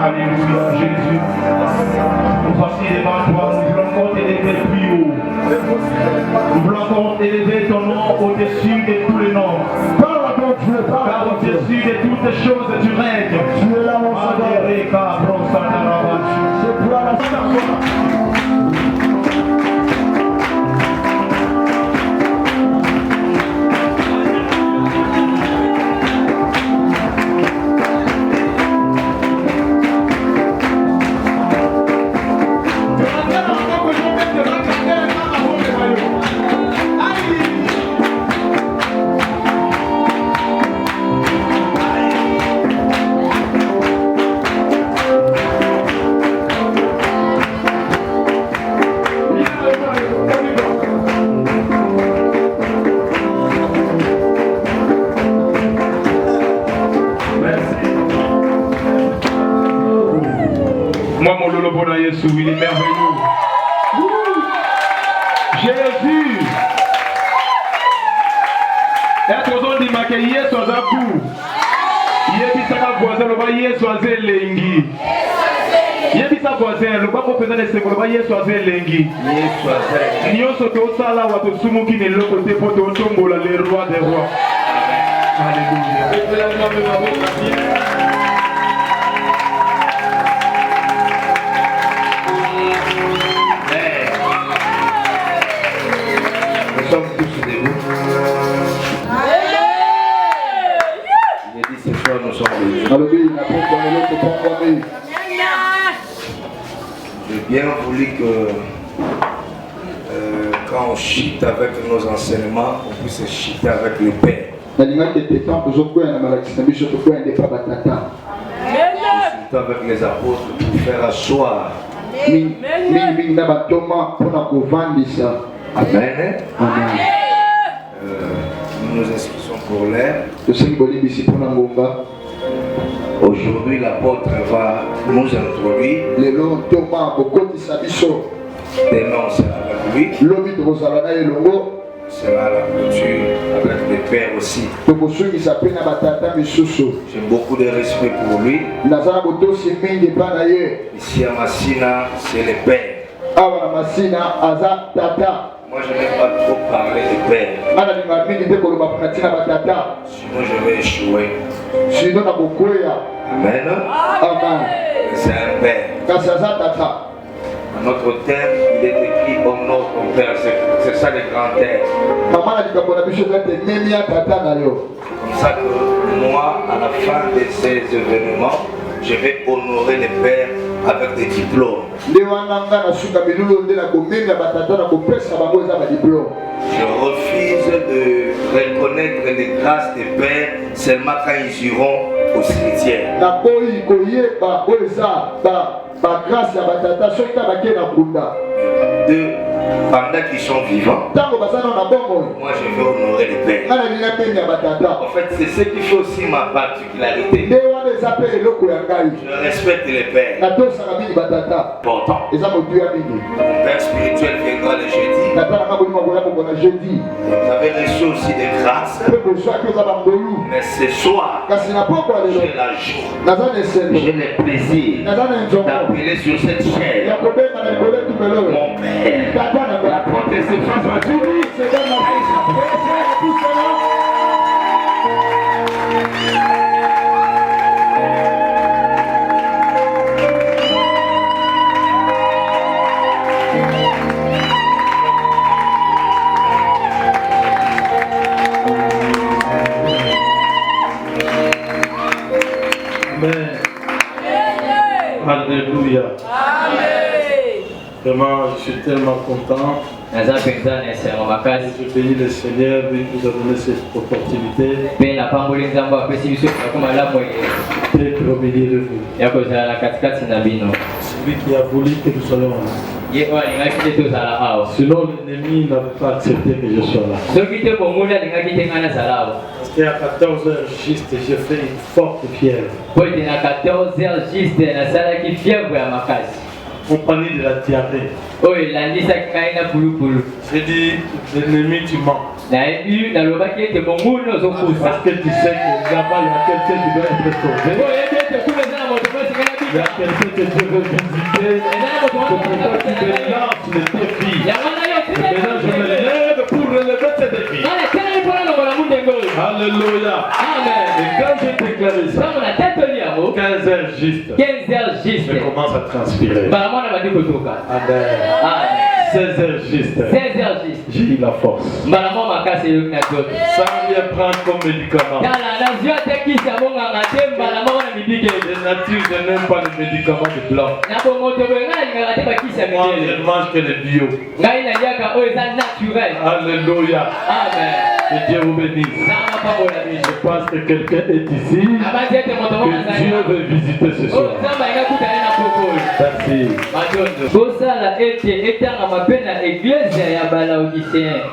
Alléluia, Jésus. Nous voici devant toi, nous voulons encore t'élever plus haut. Nous voulons encore élever ton nom au-dessus de tous les noms. Car au-dessus de toutes les choses, tu règnes. Tu es là, mon Sauveur. C'est toi la Jésus, il est merveilleux. Jésus. Être aux hommes dit que Yesu azaku. Yebisaka voisin le ba Yesu azelengi. Yebisa voisin le ba kopeza ne seko le ba Yesu azelengi. Yesu azelengi. Nyonso to sala wa to sumuki ne loko te poto tombola le roi des rois. Alléluia. Nous sommes tous debout. Il est dit ce soir nous sommes debout. J'ai bien voulu que quand on chite avec nos enseignements, on puisse chiter avec le Père. Avec les apôtres pour faire asseoir. Amen. Nous nous excusons pour l'air. Aujourd'hui, l'apôtre va nous introduire. Demain, on sera avec lui. Sera la clôture avec le Père aussi. J'ai beaucoup de respect pour lui. Ici à Massina, c'est le Père. Moi, je n'ai pas trop parlé de Père. Sinon, je vais échouer. Amen. C'est un Père. Dans notre thème, il est écrit honore ton Père. C'est ça le grand thème. Comme ça que moi, à la fin de ces événements, je vais honorer les pères avec des diplômes. Je refuse de reconnaître les grâces des pères seulement quand ils iront au cimetière. Pendant qu'ils sont vivants, moi je veux honorer les pères. En fait, c'est ce qui fait aussi ma particularité. Je respecte les pères. Pourtant, mon père spirituel viendra le jeudi. Vous avez reçu aussi des grâces. Mais ce soir, j'ai la joie, j'ai le plaisir d'appeler sur cette chaîne mon Père. La porte de ses phrases va tourner. Amen. Alléluia. Vraiment, je suis tellement content. Je bénis le Seigneur qui nous a donné cette opportunité d'être au milieu de vous. Celui qui a voulu que nous soyons là. Sinon, l'ennemi n'avait pas accepté que je sois là. Parce qu'à 14h juste, j'ai fait une forte fièvre. Compagnie de la diarrhée. J'ai dit, l'ennemi tu mens. Parce que tu sais que là-bas, il y a quelqu'un qui doit être sauvé. Il y a quelqu'un que Dieu veut visiter. C'est pourquoi tu me lances le défi. Et maintenant, je me lève pour relever ce défi. Alléluia. Amen. Et quand j'ai déclaré ça, 15 heures juste, 15 heures juste. je commence à transpirer. Amen. 16 heures juste, 16 heures juste. j'ai eu la force. Ça vient prendre comme médicament. De nature, je n'aime pas les médicaments de blanc. Moi, je ne mange que les bio. Alléluia. Amen. Que Dieu vous bénisse. Je pense que quelqu'un est ici. Que Dieu veut visiter ce soir. Merci.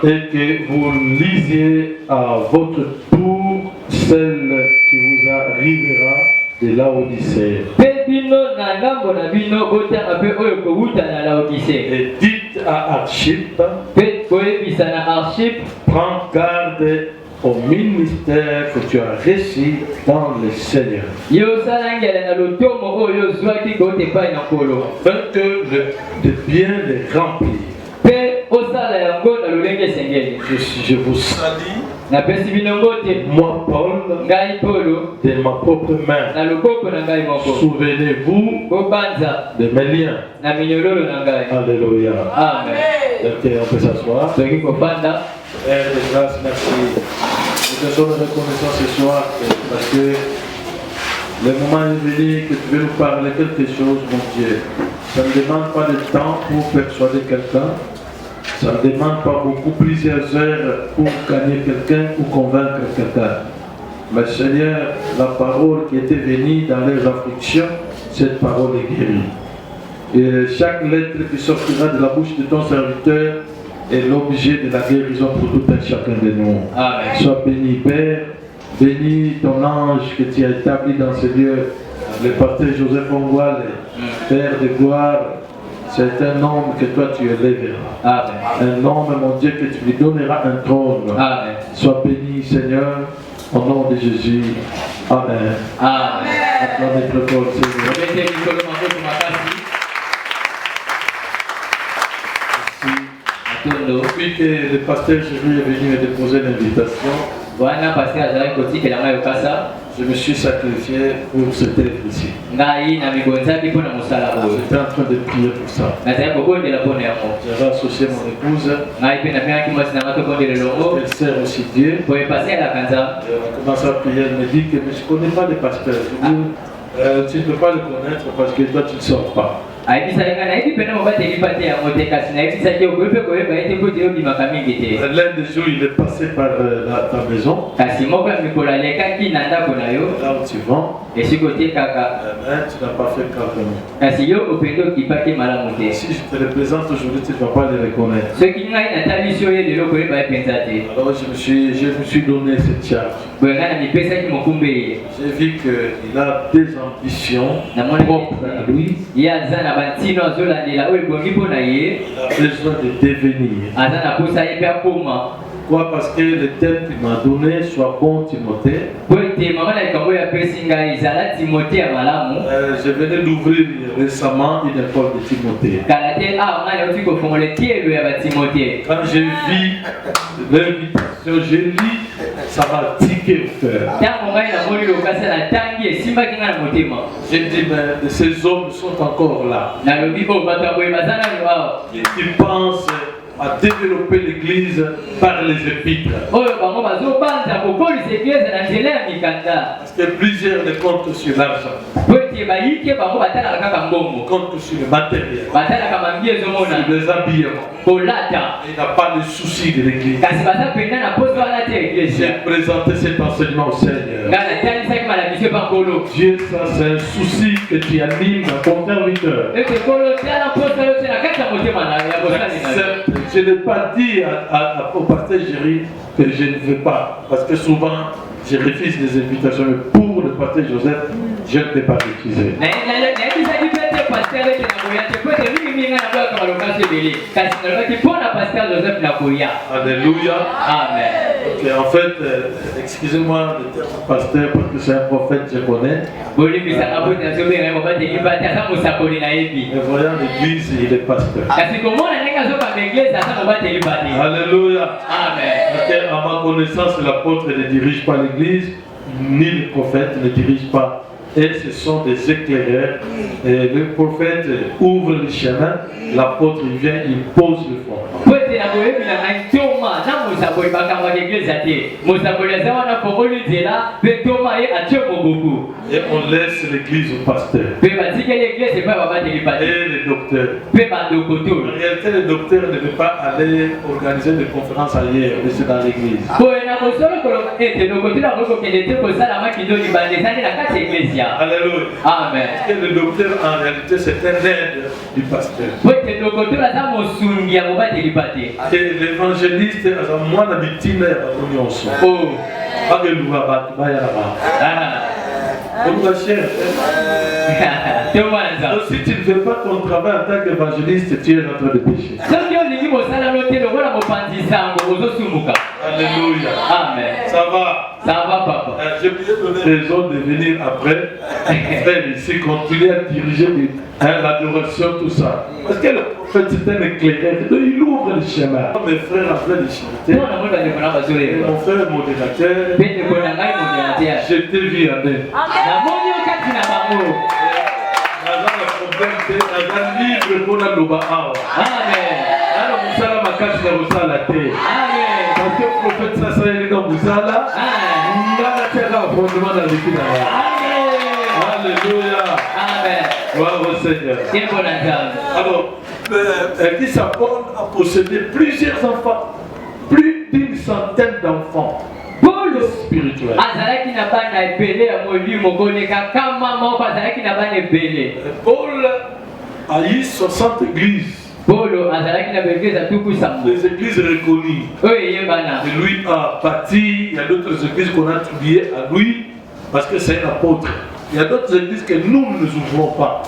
Et que vous lisiez à votre tour celle qui vous arrivera de Laodicée. Et dites à Archip, prends garde au ministère que tu as reçu dans le Seigneur. Afin que de bien les remplir. Je vous salue. Moi, Paul, de ma propre main. Souvenez-vous de mes liens. Alléluia. Amen. Ok, on peut s'asseoir. Père de grâce, merci. Nous te sommes reconnaissants ce soir parce que le moment est venu que tu veux nous parler quelque chose, mon Dieu. Ça ne demande pas de temps pour persuader quelqu'un. Ça ne demande pas beaucoup, plusieurs heures pour gagner quelqu'un ou convaincre quelqu'un. Mais Seigneur, la parole qui était venue dans les afflictions, cette parole est guérie. Et chaque lettre qui sortira de la bouche de ton serviteur est l'objet de la guérison pour tout un chacun de nous. Amen. Sois béni, Père. Bénis ton ange que tu as établi dans ce lieu. Le pasteur Joseph Ongwale, Père de gloire. C'est un homme que toi tu élèveras. Amen. Un homme, mon Dieu, que tu lui donneras un trône. Amen. Sois béni, Seigneur, au nom de Jésus. Amen. Amen. Acclamez très fort, Seigneur. Depuis que le pasteur Jérémy est venu me déposer l'invitation, je me suis sacrifié pour cette œuvre ici. J'étais en train de prier pour ça. J'avais associé mon épouse. Elle sert aussi Dieu. On a commencé à prier. Elle me dit que mais je ne connais pas le pasteur. Je dis, tu ne peux pas le connaître parce que toi tu ne sors pas. L'un des jours, il est passé par ta maison. Là où tu vends. Mais tu n'as pas fait carrément. Si je te le présente aujourd'hui, tu ne vas pas le reconnaître. Alors je me suis donné cette charge. J'ai vu qu'il a des ambitions propres à lui. Il a besoin de devenir. Pourquoi? Parce que le thème qu'il m'a donné, soit bon Timothée. Je venais d'ouvrir récemment une école de Timothée. Quand j'ai vu l'invitation, j'ai lu, ça m'a tiqué au cœur. J'ai dit, mais ces hommes sont encore là. Ils pensent à développer l'église par les épîtres. Parce que plusieurs ne comptent sur l'argent. On compte sur le matériel, sur les habillements. Il n'a pas le souci de l'église. J'ai présenté cet enseignement au Seigneur. Dieu, ça c'est un souci que tu animes ton serviteur. Je n'ai pas dit au pasteur Géry que je ne veux pas. Parce que souvent, je refuse les invitations. Mais pour le pasteur Joseph, je ne peux pas refuser. pasteur ete na koya te po ete mingi nga na boyaka maloka so ebele kasi nalobaki mpo na pasteur Joseph na koya. Alléluia. Amen. Ok, en fait, excusez-moi de dire pasteur parce que c'est un prophète, je connais. bolimbisaka bote nazobenga mobateli bate aza mosakoli nayebi Mais voyant l'église, il est pasteur. kasi komona ndenge azokamba eglise aza mobateli bate. Alléluia. Amen. Ok, à ma connaissance, l'apôtre ne dirige pas l'église, ni le prophète ne dirige pas. Et ce sont des éclaireurs. Et le prophète ouvre le chemin, l'apôtre il vient, il pose le fondement. po ete na koyebila na ntoma na mosakoli bakambaka eglise te mosakoli aza wana fongoli nzela mpe ntoma ye atie mobuku Et on laisse l'église au pasteur mpe batikeli eglise epai babateli bate et les docteurs. mpe bandokoto. En réalité, le docteur ne veut pas aller organiser des conférences ailleurs, mais c'est dans l'église. boye na kosolo koloba ete dokoto nakoki kokende te kosalama kindo libanda ezali na kati ya eglise. Alléluia. Amen. Et le docteur, en réalité, c'est un aide du pasteur. po ete dokoto aza mosungi ya mobateli bate. Et l'évangéliste, moi, la victime, Oh. pas de l'ouvrage, donc ma chère, donc, si tu ne fais pas ton travail en tant qu'évangéliste, tu es en train de pécher. Alléluia. Amen. Ça va. Ça va, papa. Je peux donner raison de venir après. Frère, ici, continuer à diriger l'adoration, tout ça. Parce que le prophète, c'est un éclaireur. Il ouvre le chemin. Mes frères en train de chanter. Mon frère modérateur. Je t'ai vu en eux. Livre pour la loba. Amen. Alors, vous allez ma cache dans vos salles. Amen. Parce que le prophète, ça serait dans vos salles. Alléluia. Amen. Gloire au Seigneur. Alors, l'église Paul a possédé plusieurs enfants, plus d'une centaine d'enfants. Paul spirituel. azalaki na bana ebele ya molimo koleka kama moko azalaki na bana ebele. Paul a eu 60 églises. Paul azalaki na baeglise atukusa. Les églises reconnues. Oyo eyebana. Et lui a bâti, il y a d'autres églises qu'on a attribuées à lui parce que c'est un apôtre. Il y a d'autres églises que nous ne nous ouvrons pas.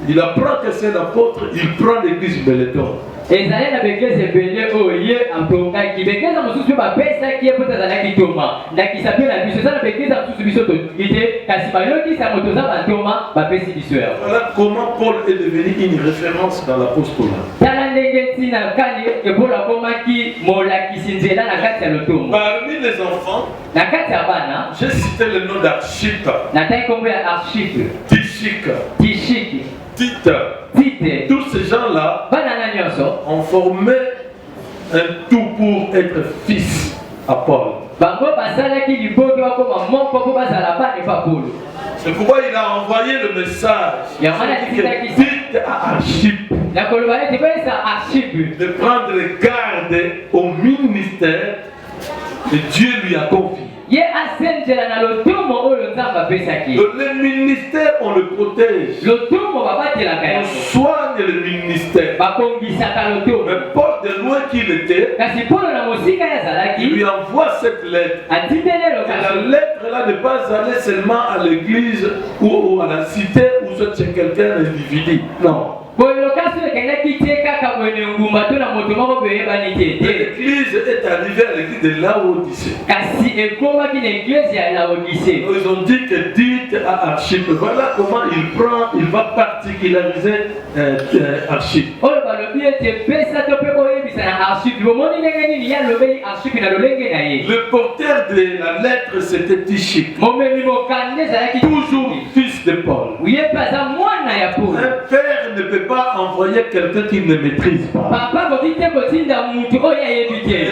Il apprend que c'est un apôtre, il prend l'église Béléton. ezali na baeglise ebele oyo ye ampongaki baeglise mosusu bapesaki ye mpo azalaki toma ndakisa mpe na biso eza na baeglise mosusu biso tolingi te kasi bayokisa moto oza bantoma bapesi biso yawo. Voilà comment Paul est devenu une référence dans l'apostolat. tala ndenge ntina kani Paul akomaki molakisi nzela na kati ya lotomo. Parmi les enfants, na kati ya bana j'ai cité le nom d'Archipe, natangi kombo ya Archipe, Tychique, Tishiki, Tite. Tite. Tous ces gens-là ont formé un tout pour être fils à Paul. C'est pourquoi il a envoyé le message Tite à Archipe de prendre garde au ministère que Dieu lui a confié. Le ministère, on le protège. On soigne le ministère. Mais Paul, de loin qu'il était, il lui envoie cette lettre. Et la lettre-là n'est pas allée seulement à l'église ou à la cité où c'est quelqu'un d'individu. Non. L'église est arrivée à l'église de Laodicée. Ils ont dit que dites à Archipe. Voilà comment il va particulariser Archipe. Le porteur de la lettre, c'était Tychique. Toujours fils de Paul. Un père ne peut pas envoyer quelqu'un qu'il ne maîtrise pas. Et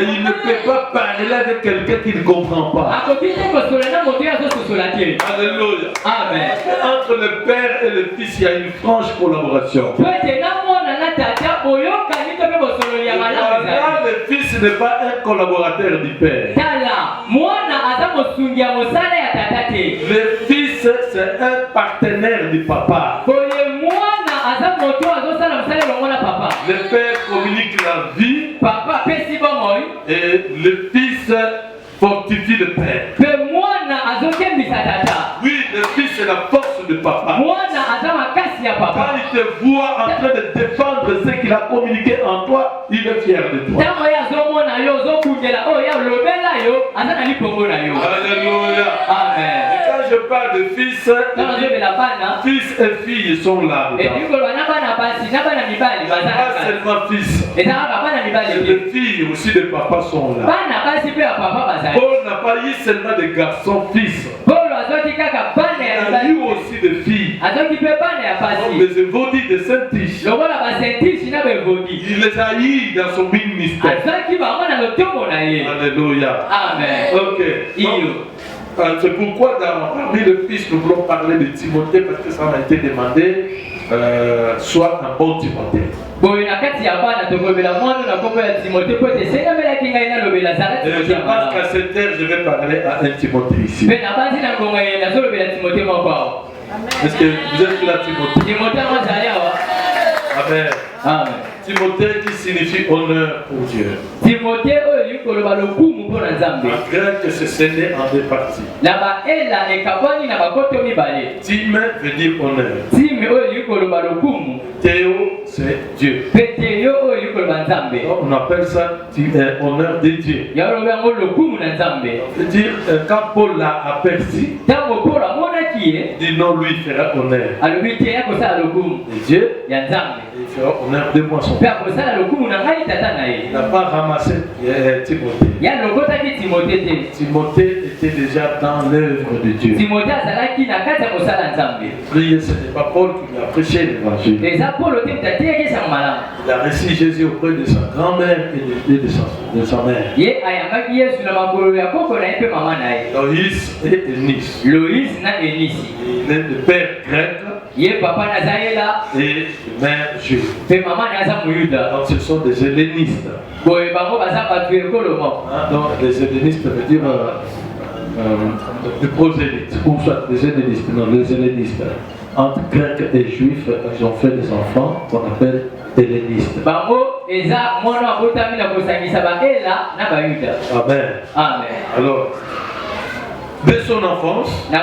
il ne peut pas parler avec quelqu'un qu'il ne comprend pas. Alléluia. Amen. Entre le père et le fils, il y a une franche collaboration. Le fils n'est pas un collaborateur du père. Le fils, c'est un partenaire du papa. Le père communique la vie et le fils fortifie le père. Oui, le fils c'est la force du papa. papa. Quand il te voit en train de défendre ce qu'il a communiqué en toi, il est fier de toi. Alléluia. Amen. Et quand je parle de fils, fils et filles sont là. Pas seulement fils. Les filles aussi de papa sont là. Paul n'a pas eu seulement des garçons fils. Il a eu aussi des filles. Donc les évodis de Saint-Tiche. Il les a eu dans son ministère. Alléluia. Amen. Ok. C'est pourquoi parmi les fils, nous voulons parler de Timothée parce que ça m'a été demandé. Soit un bon Timothée. Je pense qu'à cette heure, je vais parler à un Timothée ici. Est-ce que vous êtes là, Timothée? Amen. Amen. Timothée qui signifie honneur pour Dieu. En grec, c'est scellé en deux parties. Tim veut dire honneur. Théo, c'est Dieu. On appelle ça honneur de Dieu. C'est-à-dire, quand Paul l'a aperçu, il dit non, lui fera honneur. Et Dieu, il fera honneur de moi son père. Il n'a pas ramassé Timothée. Timothée était déjà dans l'œuvre de Dieu. Prier, ce n'est pas Paul qui lui a prêché l'évangile. Il a reçu Jésus auprès de sa grand-mère et de sa mère. Loïs et Eunice. Il est le père grec et mère juive. Donc ce sont des hellénistes. Donc les hellénistes veut dire des prosélytes, ou soit des hellénistes, non, les hellénistes. Entre grecs et juifs, ils ont fait des enfants qu'on appelle hellénistes. Amen. Alors, de son enfance, il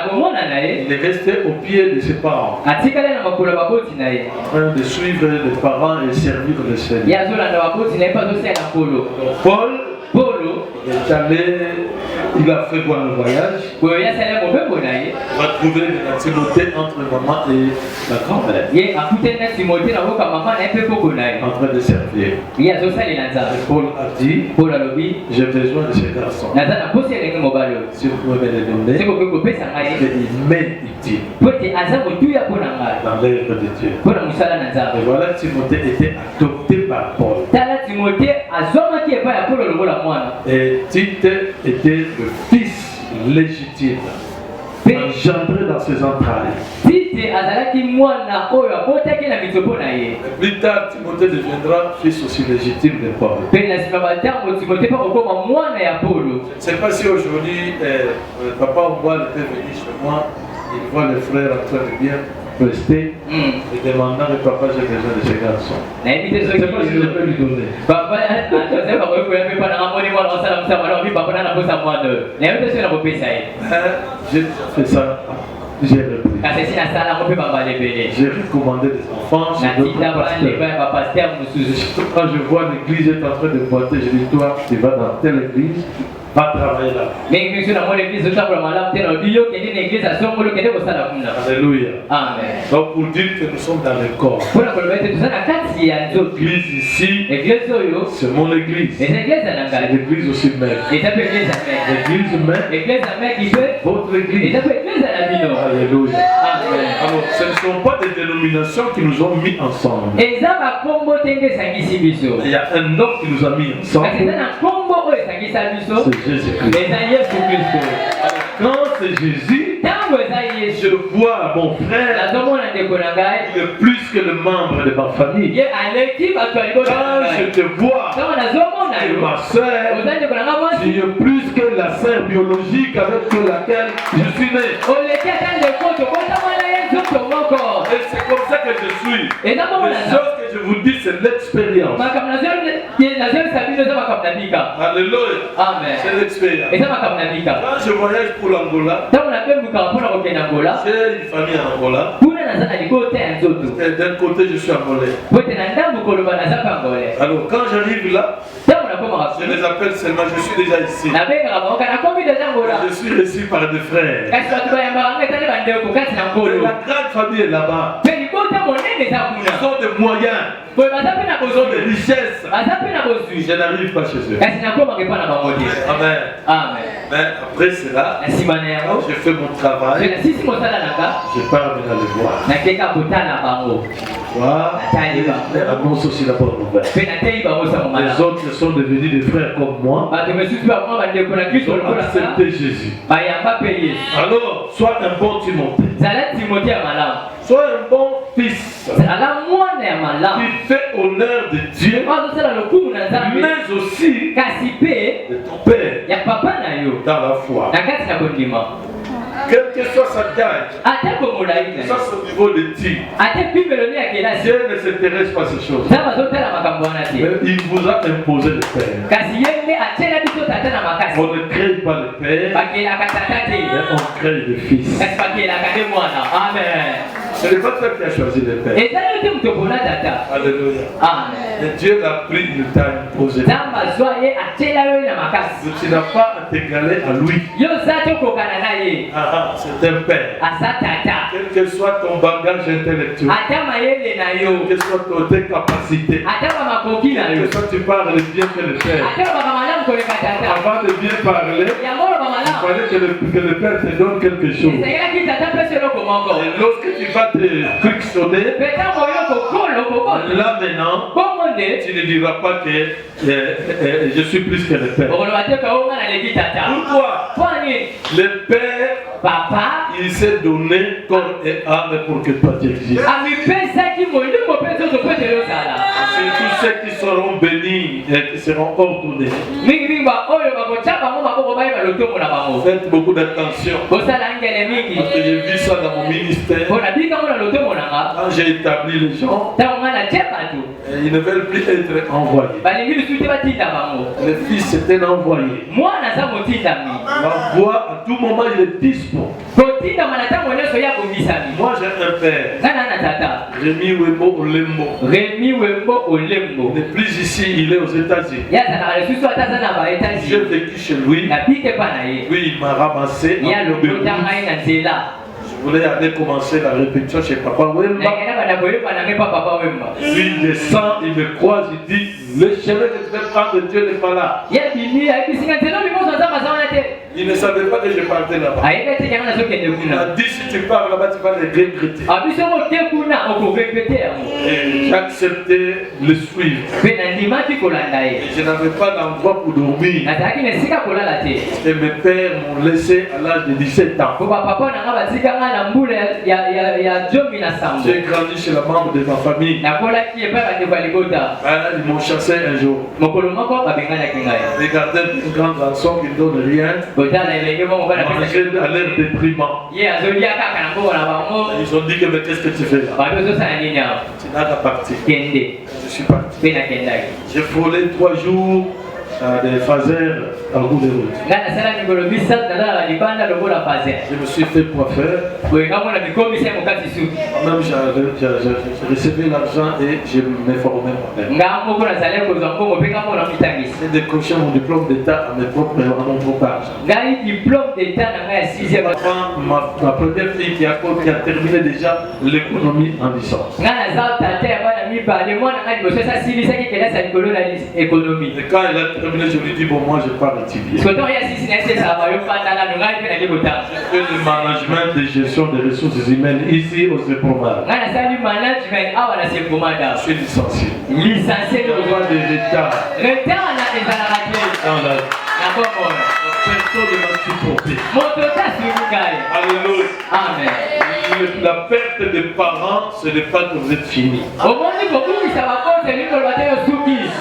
est resté au pied de ses parents, en train de suivre les parents et servir le Seigneur. Paul est allé, il a fait voir le voyage. Il va trouver la Timothée entre maman et la grand-mère, en train de servir. Et Paul a dit, j'ai besoin de ces garçons. Si vous pouvez me les donner, il m'est utile dans l'œuvre de Dieu. Et voilà, Timothée était adopté par Paul. Et Tite était le fils légitime, engendré dans ses entrailles. Plus tard, Timothée deviendra fils aussi légitime de Paul. Je ne sais pas si aujourd'hui, papa ou moi peut venir chez moi, il voit les frères en train de bien rester et demandant au papa, j'ai besoin de ces garçons. Je ne sais pas si je peux lui donner. J'ai fait ça. J'ai recommandé des enfants chez d'autres pasteurs. Quand je vois l'église est en train de boiter, je dis toi, tu vas dans telle église, va travailler là. Alléluia. Amen. Donc pour dire que nous sommes dans le corps. L'église ici, c'est mon église. C'est l'église aussi mère. L'église mère, votre église. Alléluia. Alors ce ne sont pas des dénominations qui nous ont mis ensemble. Il y a un homme qui nous a mis ensemble. C'est Jésus-Christ. Quand c'est Jésus, je vois mon frère, il est plus que le membre de ma famille. Quand je te vois, ma soeur, tu es plus que la sœur biologique avec laquelle je suis né. Et c'est comme ça que je suis. Les choses que je vous dis, c'est l'expérience. Alléluia. Amen. C'est l'expérience. Quand je voyage pour l'Angola, j'ai une famille en Angola. D'un côté, je suis angolais. Alors, quand j'arrive là, je les appelle seulement, je suis déjà ici. Je suis reçu par des frères. La grande famille est là-bas. Ils ont des moyens. Ils ont des richesses. Je n'arrive pas chez eux. Amen. Mais après cela, je fais mon travail. Je pars maintenant les voir. Annonce aussi la bonne nouvelle. Les autres sont devenus des frères comme moi. Ils ont accepté Jésus. Alors, sois un bon Timothée. Sois un bon fils qui fait honneur de Dieu, mais aussi de ton père dans la foi. Quelle que soit sa taille, que soit son niveau de titre, Dieu ne s'intéresse pas à ces choses. Mais il vous a imposé le Père. On ne crée pas le Père, mais on crée le Fils. Amen. Ce n'est pas toi qui as choisi le Père. Alléluia. Et Dieu l'a pris, il t'a imposé. Tu n'as pas à t'égaler à lui. C'est un Père. Quel que soit ton bagage intellectuel, quelle que soit tes capacités, quel que soit tu parles bien que le Père. Avant de bien parler, il fallait que le Père te donne quelque chose. Et lorsque tu vas te frictionner, là maintenant, tu ne diras pas que je suis plus que le Père. Pourquoi? Le Père, il s'est donné corps et âme pour que toi tu existes. C'est tous ceux qui seront bénis et qui seront ordonnés. Faites beaucoup d'attention. Parce que j'ai vu ça dans mon ministère. Quand j'ai établi les gens, ils ne veulent plus être envoyés. Le Fils est un envoyé. La voix, à tout moment, il est dispo. Moi, j'ai un père. Rémi Wembo Olembo. Il n'est plus ici, il est aux États-Unis. J'ai vécu chez lui. Lui, il m'a ramassé. Je voulais aller commencer la répétition chez Papa Wemba. Lui, il descend, il me croise, il dit le chemin que tu vais prendre, Dieu n'est pas là. Il ne savait pas que je partais là-bas. Il a dit si tu pars là-bas, tu vas les regretter. Et j'ai accepté le suivre. Et je n'avais pas d'endroit pour dormir. Et mes pères m'ont laissé à l'âge de 17 ans. J'ai grandi chez la membre de ma famille. Ils m'ont chassé un jour. Regardez un grand garçon qui ne donne rien. Manger à l'air déprimant. Ils ont dit que mais qu'est-ce que tu fais là? Tu n'as qu'à partir. Je suis parti. J'ai frôlé 3 jours des phasères en bout de route. Je me suis fait coiffeur. Même j'ai recevé l'argent et je me formais moi-même. J'ai décroché mon diplôme d'État à mon propre argent. Ma première fille qui a terminé déjà l'économie en licence. Et quand elle a terminé, je lui dis bon, moi je pars étudier. Je fais le management de gestion des ressources humaines ici au Sepromar. Je suis licencié. Licencié de droit de retard. Personne ne m'a supporté. Alléluia. Amen. La perte des parents, ce n'est pas que vous êtes fini.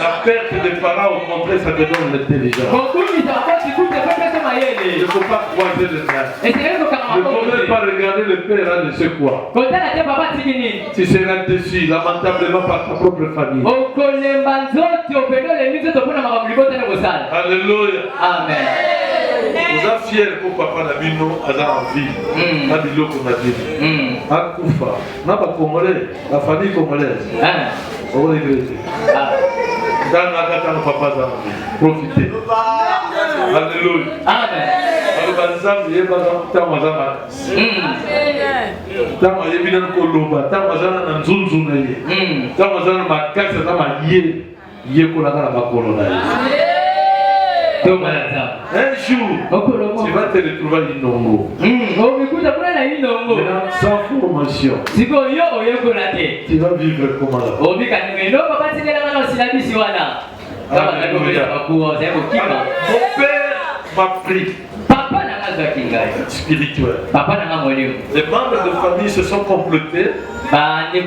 La perte des parents, au contraire, ça te donne l'intelligence. Il ne faut pas croiser les mains. Il ne faut même pas regarder le père là de ce quoi. Tu seras déçu lamentablement par ta propre famille. Alléluia. Amen. Vous êtes fiers pour papa Nabino à la vie. Pas de l'eau qu'on a dit. À Koufa. On n'a pas congolais. La famille congolaise. On va regretter. Dans la gâte à papa Zambi. Profitez. Alléluia. Amen. Alors, Zambi, il y a pas de temps à tant que je viens de Koloba, tant que je viens de Nzunzunaye, tant que je viens de Makassa, tant que je viens de Makolonaye. Un jour, tu vas te retrouver à Inongo. Sans formation. Tu vas vivre comment là? Mon père m'a pris. Spirituel. Les membres de famille se sont complétés. Ils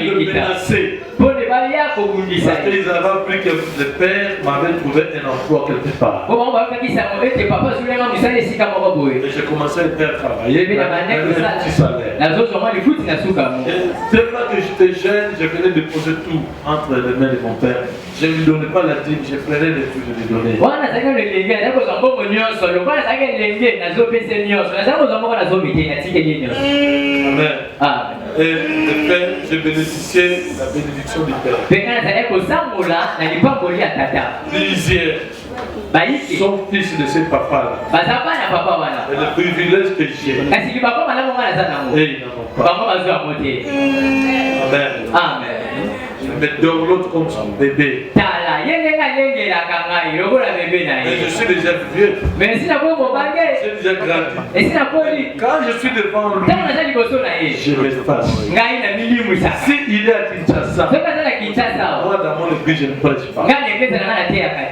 le menaçaient. Parce qu'ils avaient appris que le père m'avait trouvé un emploi quelque part. Et j'ai commencé à travailler. Avec un petit salaire. C'est là que j'étais jeune, je venais déposer tout entre les mains de mon père. Je ne lui donnais pas la dîme, je prenais les trucs, je lui donnais. Amen. Et le père, je bénéficiais de la bénédiction du père. Lisière, son fils de ses papas là. Et le privilège que j'ai. Et ils n'en ont pas. Amen. Amen. Je me donne l'autre comme son bébé. Mais je suis déjà vieux. J'ai déjà grandi. Quand je suis devant lui, je m'efface. S'il est à Kinshasa, moi dans mon église je ne prêche pas.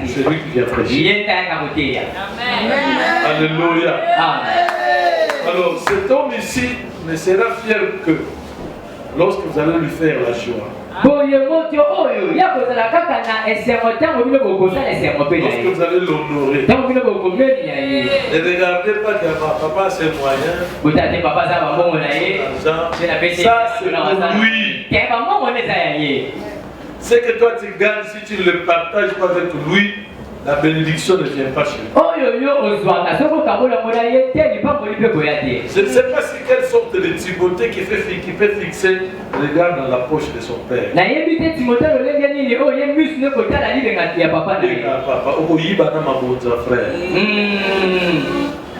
C'est lui qui vient prêcher. Alléluia. Alors cet homme ici ne sera fier que lorsque vous allez lui faire la joie. Lorsque vous allez l'honorer, ne regardez pas que papa a ses moyens, ça c'est pour lui. Ce que toi tu gagnes, si tu ne le partages pas avec lui, la bénédiction ne vient pas chez lui. Je ne sais pas si quelle sorte de Timothée qui peut fixer le regard dans la poche de son père.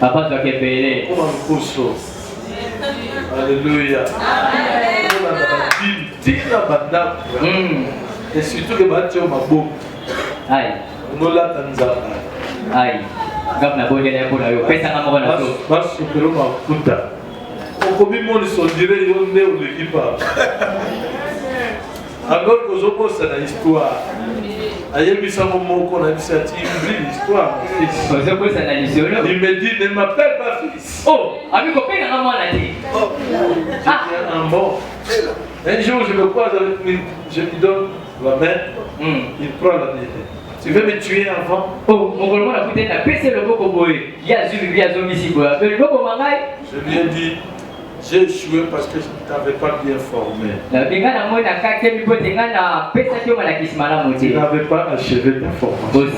Papa, alléluia. Et surtout que Mathieu m'a beau. Nola Tanzania. Aïe. Gamna Bodela pour la pesa na mona so. Bas supero mafuta. Okobi mon so dire yo ne o l'équipe. Alors que zo posa na histoire. Ayebisa moko na initiative l'histoire. Zo posa na l'histoire. Il me dit ne m'appelle pas fils. Oh, ami copain na mona dit. Oh. Un bon. Un jour je me croise avec lui, je lui donne la main. Il prend la main. Tu veux me tuer avant? Oh, mon a coûté la PC le Boko Boy. Il y a Zomi Siboa. Je lui ai dit, j'ai échoué parce que je ne t'avais pas bien formé. Tu n'avais pas achevé ta formation.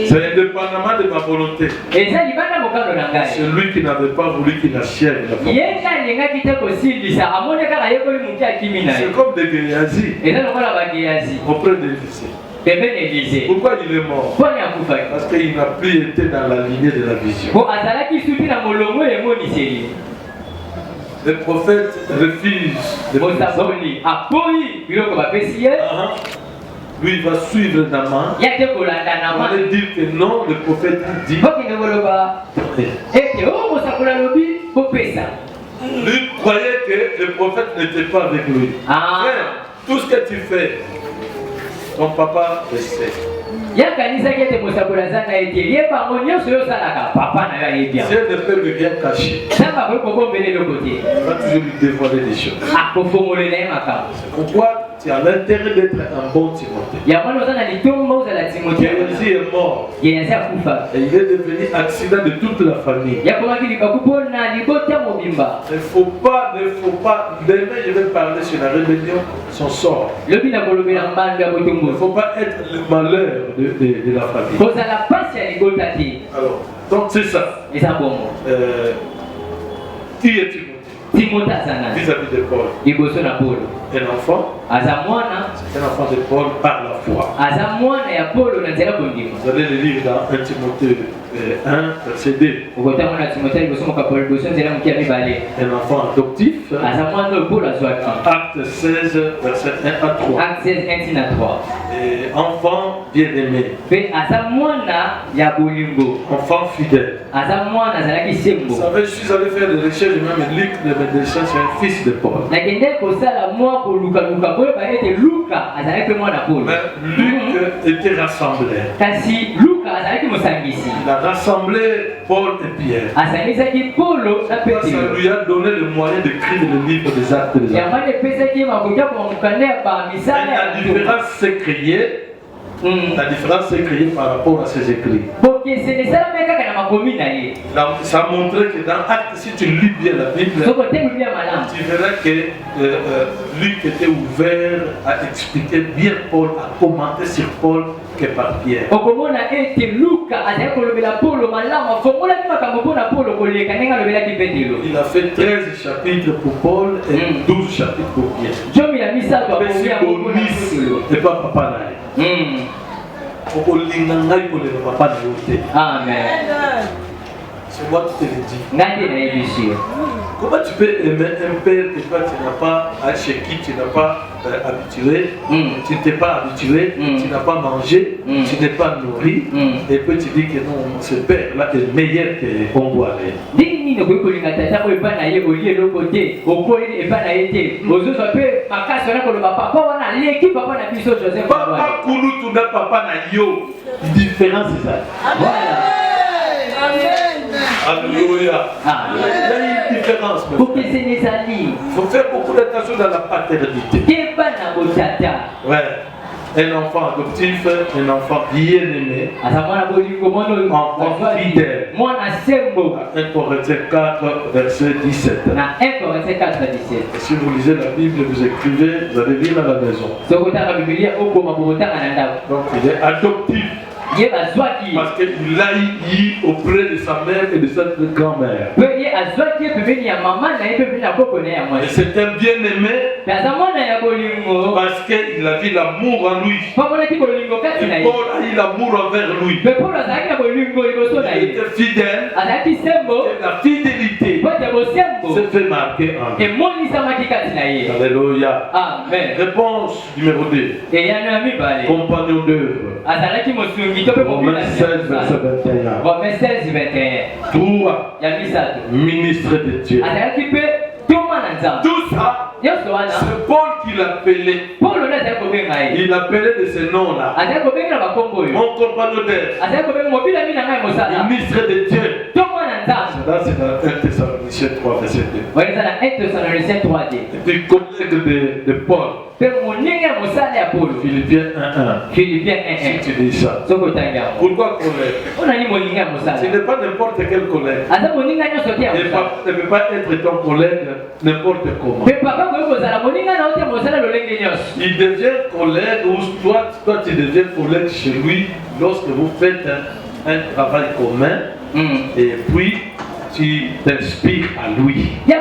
C'est indépendamment de ma volonté. C'est lui qui n'avait pas voulu qu'il achève la formation. C'est comme des Géasi auprès de l'Élysée. Pourquoi il est mort? Parce qu'il n'a plus été dans la lignée de la vision. Le prophète refuse de lui, il va suivre Naman. Il va dire que non, le prophète dit. Lui croyait que le prophète n'était pas avec lui. Frère, tout ce que tu fais, ton papa le sait. Si elle ne peut lui rien cacher, il va toujours lui dévoiler des choses. C'est pourquoi tu as l'intérêt d'être un bon Timothée. Jésus est mort. Et il est devenu accident de toute la famille. Il ne faut pas, demain je vais parler sur la rébellion, son sort. Il ne faut pas être le malheur de la famille. Alors, donc c'est ça. Qui est Timothée? Vis-à-vis de Paul. Un enfant. C'est un enfant de Paul par la foi. Vous allez le lire dans 1 Timothée 1, verset 2. Un enfant adoptif. Acte 16, verset 1 à 3. Et enfant bien-aimé. Enfant fidèle. Vous savez, je suis allé faire des recherches, même Luc de Médecin, c'est un fils de Paul. Mais Luc était rassemblé. Il a rassemblé Paul et Pierre. Ça lui a donné le moyen d'écrire le livre des Actes des Apôtres. La différence s'est créée par rapport à ses écrits. Ça a montré que dans Actes, si tu lis bien la Bible, tu verras que Luc était ouvert à expliquer bien Paul, à commenter sur Paul que par Pierre. Il a fait 13 chapitres pour Paul et 12 chapitres pour Pierre. Et pas papa Naï. Amen. C'est moi qui te le dis. Comment tu peux aimer un père que toi tu n'as pas, chez qui tu n'as pas habitué, tu ne t'es pas habitué, tu n'as pas mangé, tu n'es pas nourri, et puis tu dis que non, ce père-là est meilleur qu'on doit aller. Papa Koulou, tu n'as pas na yo. Différence c'est ça. Voilà. Alléluia. Il y a une différence. Il faut faire beaucoup d'attention dans la paternité. Ouais. Un enfant adoptif, un enfant bien-aimé, un enfant fidèle. 1 Corinthiens 4, verset 17. Et si vous lisez la Bible, vous écrivez, vous allez lire à la maison. Donc il est adoptif. Parce qu'il l'a eu auprès de sa mère et de sa grand-mère. Et c'est un bien-aimé parce qu'il a vu l'amour en lui. Et Paul a eu l'amour envers lui. Il était fidèle. Et la fidélité s'est fait marquer en lui. Alléluia. Amen. Réponse numéro 2. Compagnon d'œuvre. Romains 16, verset 21. Toi, ministre de Dieu. Tout ça, c'est Paul qui l'appelait. Il l'appelait de ce nom-là. Mon compagnon d'œuvre. Ministre de Dieu. Là, c'est dans 1 Thessaloniciens 3, verset 2. Et puis, collègue de Paul. Philippiens 1:1. Si tu dis ça. Pourquoi collègue? Ce n'est pas n'importe quel collègue. Ne peut pas être ton collègue n'importe comment. Il devient collègue ou toi tu deviens collègue chez lui lorsque vous faites un travail commun et puis tu t'inspires à lui. Il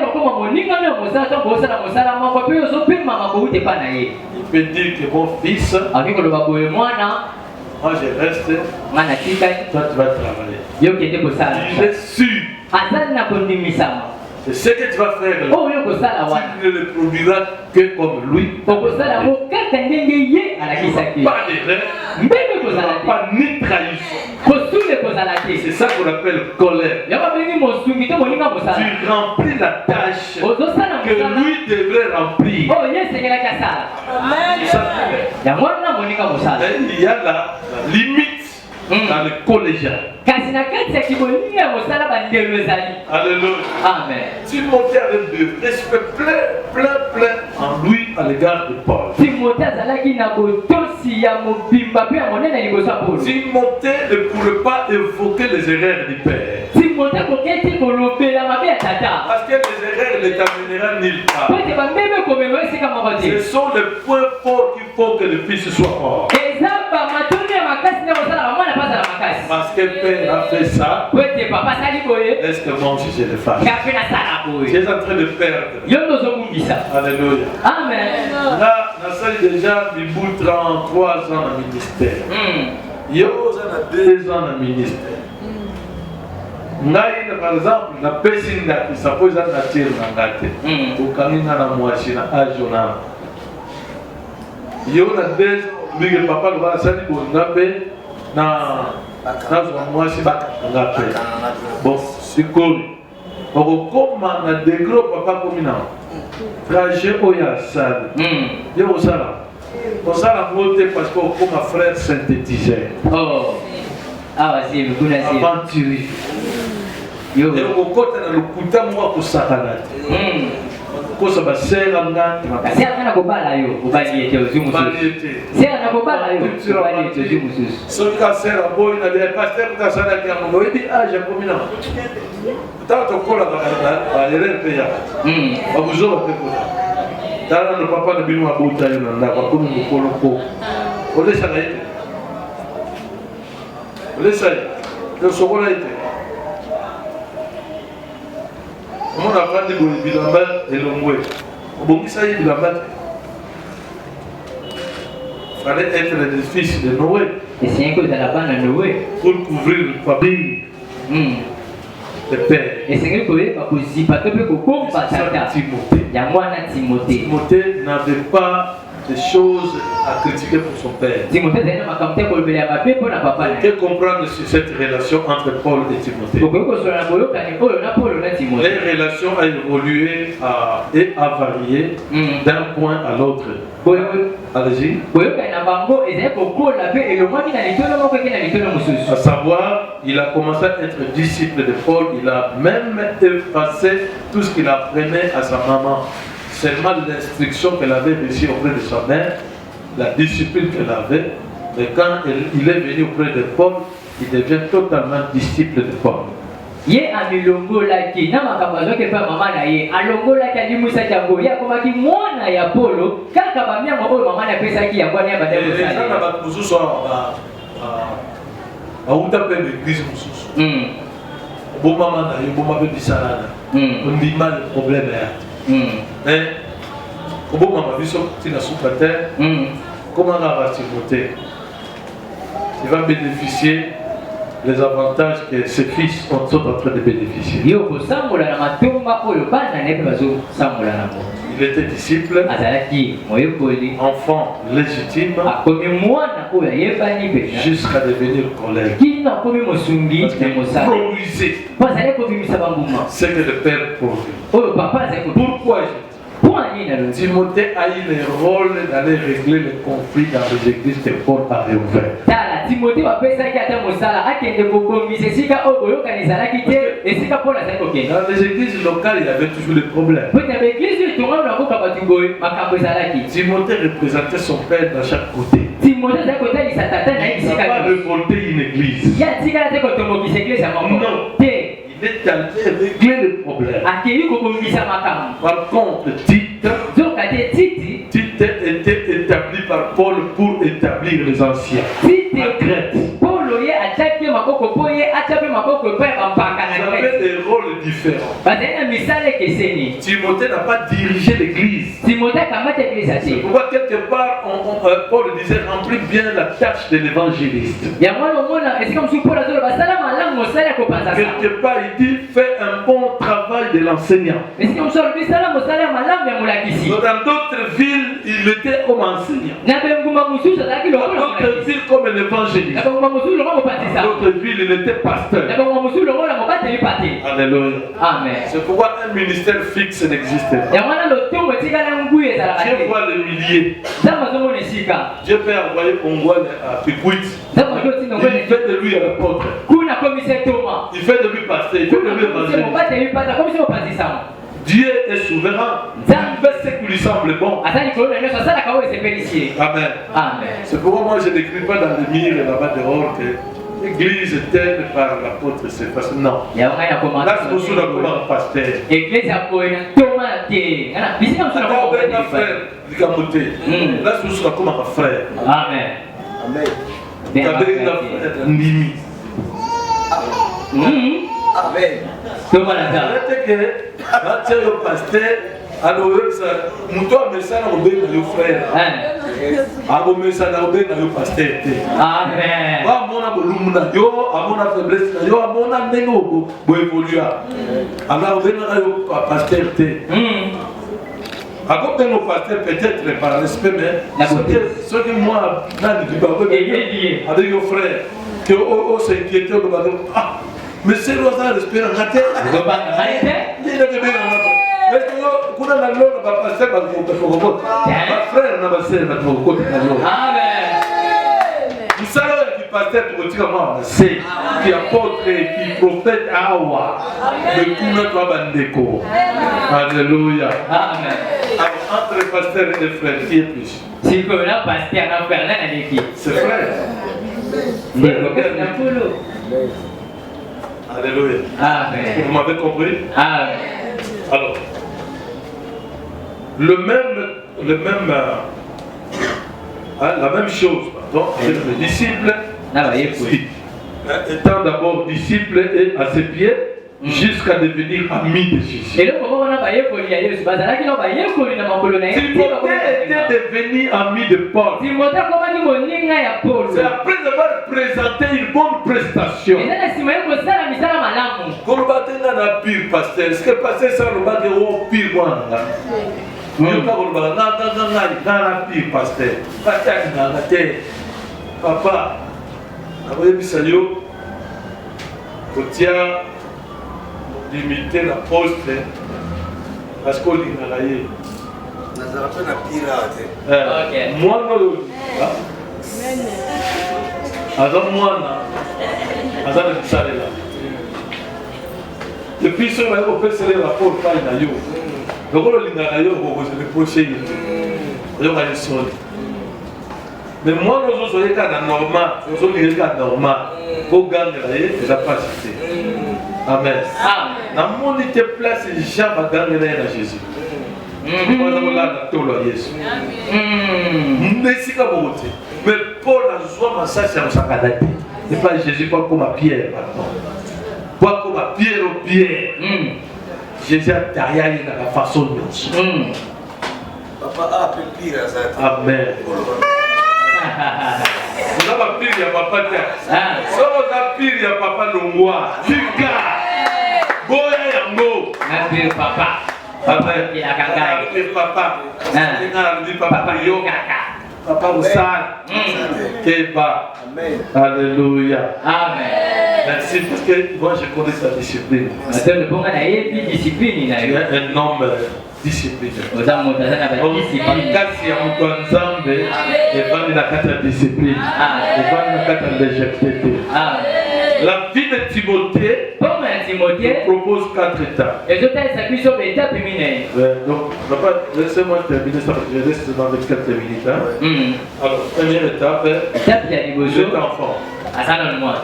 peut dire que mon fils, moi je reste, toi tu vas travailler. Il est sûr. C'est ce que tu vas faire là. Tu ne le produiras que comme lui. Pas d'erreur, pas ni trahison. C'est ça qu'on appelle colère. Tu remplis la tâche que lui devrait remplir. Il y a la limite dans le collégial. Alléluia. Amen. Si mon père a de respect plein en lui, à l'égard de Paul. Timothée Ne pourrait pas évoquer les erreurs du père. Parce que les erreurs ne t'amèneront nulle part. Ce sont les points forts qu'il faut que le fils soit fort. Parce que le père a fait ça. Est-ce que moi aussi je le fasse? Tu es en train de perdre. Alléluia. Amen. Là, on a déjà 33 ans dans le ministère. Yo, on a 2 ans dans le ministère. Ngai, par exemple, na pesi ndaki, ça peut être nature na ngate. Ukamina na mwashi na ajona. Yo na 2 ans, bige papa kwa sani ko ngape na mwashi ba ngape. Bon, sikoli. Okoma na degro papa komina. Trajet oya sale. Yo osala. Osala mote parce que comme frère synthétiseur. Oh. Ah vas-y, le coup aventurier. Yo okota na lokuta mwa kusakana. Kosa ba sera ngati. Kasi ana kobala yo, obali ete ozimu susu. Sera na kobala yo, obali ete ozimu susu. So ka sera boy na de pasteur ka sala ki amono edi age komina. Tanto kola ba erreur pe ya. Ba buzo ba pe kola. Tala no papa na binu abuta yo na ba komi mukolo ko. Ole sala ite. Ole sala. Yo sokola ite. On a appris de bilamba et l'ongoué. Au bon ça y est bilamba. Fallait être le fils de Noé. Et c'est un peu de la bande de Noé. Pour couvrir le famille. Le père. Et c'est un peu pas possible parce que beaucoup pas ça. Timothée. Il y a moi na Timothée. Timothée n'avait pas de choses à critiquer pour son père. Timothée c'est un makamte pour le papier pour la papa. Que comprendre sur cette relation entre Paul et Timothée. Les relations ont évolué et a varié d'un point à l'autre. Allez-y. À savoir, il a commencé à être disciple de Paul. Il a même effacé tout ce qu'il apprenait à sa maman. Seulement l'instruction qu'elle avait reçue auprès de sa mère, la discipline qu'elle avait. Mais quand il est venu auprès de Paul, il devient totalement disciple de Paul. Ye amilongo laki na makabazo ke pa mama na ye alongo laki alimusa jango ya komaki mwana ya Polo kaka ba miango oyo mama na pesa ki ya kwa ya bademo sana na ba kuzuso auta pe l'église mususu bon mama na yo bon mama bisalana on dit mal le problème là mais bon mama biso tina soupater comment la va Timothée il va bénéficier les avantages que ses fils sont en train de bénéficier. Il était disciple, enfant légitime, jusqu'à devenir collègue. Progresser. C'est que le père produit. Pourquoi Timothée a eu le rôle d'aller régler les conflits dans les églises que Paul a réouvert. Timothée va faire ça qui a été moussala, a qui est beaucoup misé, si ka oyo kanizala qui était et si ka Paul a fait ok. Dans les églises locales, il y avait toujours des problèmes. Pour dans l'église, tout le monde a beaucoup kabatugoy, makambo zala qui. Timothée représentait son père dans chaque côté. Timothée d'un côté il s'attendait à il n'a pas révolté une église. Il y a tika la teko tomo qui s'église à mon non. Il est allé régler le problème. Accueilli comme misa makambo. Par contre, Tite était établi par Paul pour établir les anciens. Tite avait des rôles différents. Timothée n'a pas dirigé l'église. C'est pourquoi quelque part Paul disait remplis bien la tâche de l'évangéliste. Quelque part il dit fais un bon travail de l'enseignant. Dans d'autres villes, il était comme enseignant. Dans d'autres villes comme un évangéliste. Dans d'autres villes, il était pasteur. Alléluia. Amen. C'est pourquoi un ministère fixe n'existe pas. Dieu voit le millier. Dieu peut envoyer Congo à Piquit. Il fait de lui un apôtre. Il fait de lui pasteur. Il fait de lui évangéliste. Dieu est souverain. Il fait ce qui lui semble bon. Amen. C'est pourquoi moi je n'écris pas dans les murs là-bas dehors que l'église est telle par l'apôtre Céphas. Non. Là, c'est pour ça comme un pasteur. Là, c'est pour comme un frère. Amen. Amen. Nimi. Amen. Comment la pasteur, alors muto amesana obenga yo frère. Abo mesana obenga yo pasteur. Amen. Ba mona bolumuna yo, amona faiblesse yo, amona ndenge bo évoluer. Alors obenga yo pasteur te. Ako bengo pasteur peut-être par respect mais ce que moi nani di ba avec yo frère que o s'inquiéter de ba mais c'est l'autre respect en terre. Kuna na lolo ba pasteur ba ko frère na ba sœur na ko ko na yo. Amen. Vous savez qui pasteur pour dire moi c'est qui apôtre qui prophète awa de kuna to bandeko. Alléluia. Amen. Entre pasteur et frère qui est plus. Si comme là pasteur na frère là na qui? C'est frère. Alléluia. Amen. Vous m'avez compris? Amen. Alors la même chose, pardon, avec le disciple, étant d'abord disciple et à ses pieds, jusqu'à devenir ami de Jésus. Et le moment où on a baillé pour y aller, c'est pas là qu'il a baillé pour lui dans mon colonel. Timothée était devenu ami de Paul. Timothée comment dit mon ligne à Paul. C'est après avoir présenté une bonne prestation. Et là, si moi je ça la mise à malamu. Quand on na pire pasteur, est-ce que pasteur ça le bat de pire moi là? Nous pas on va na pire pasteur. Pasteur na terre. Papa, aboye bisayo. Kotia limiter la poste parce qu'on dit na ye. Na zarape na pirate. OK. Moi non. Alors moi na. Azana bisale là. Depuis ce moment on peut serrer la porte pas na yo. Donc on linga yo ko se reprocher. Yo va le mais moi nous sommes les cas normal, nous sommes les cas normal. Pour gagner la capacité. Amen. Dans mon était place les gens va gagner la Jésus. Mais Paul a joué ma sache à sa cadette. C'est pas Jésus pas comme à Pierre, pardon. Pas comme à Pierre au Pierre. Jésus a derrière la façon de Papa a appelé pire à ça. Amen. Vous avez pire, il y a papa. Si vous avez pire, il y a papa Longwa. Tika. Boya Yango. Appelle papa. Amen. Il a caca. Papa. Papa Yoga. Papa Oussal. Keba. Alléluia. Amen. Merci parce que moi je connais sa discipline. Il y a un homme discipliné. La vie de Timothée propose 4 étapes. Donc, laissez-moi terminer ça, je reste dans les 4 minutes. Alors, première étape, jeune enfant.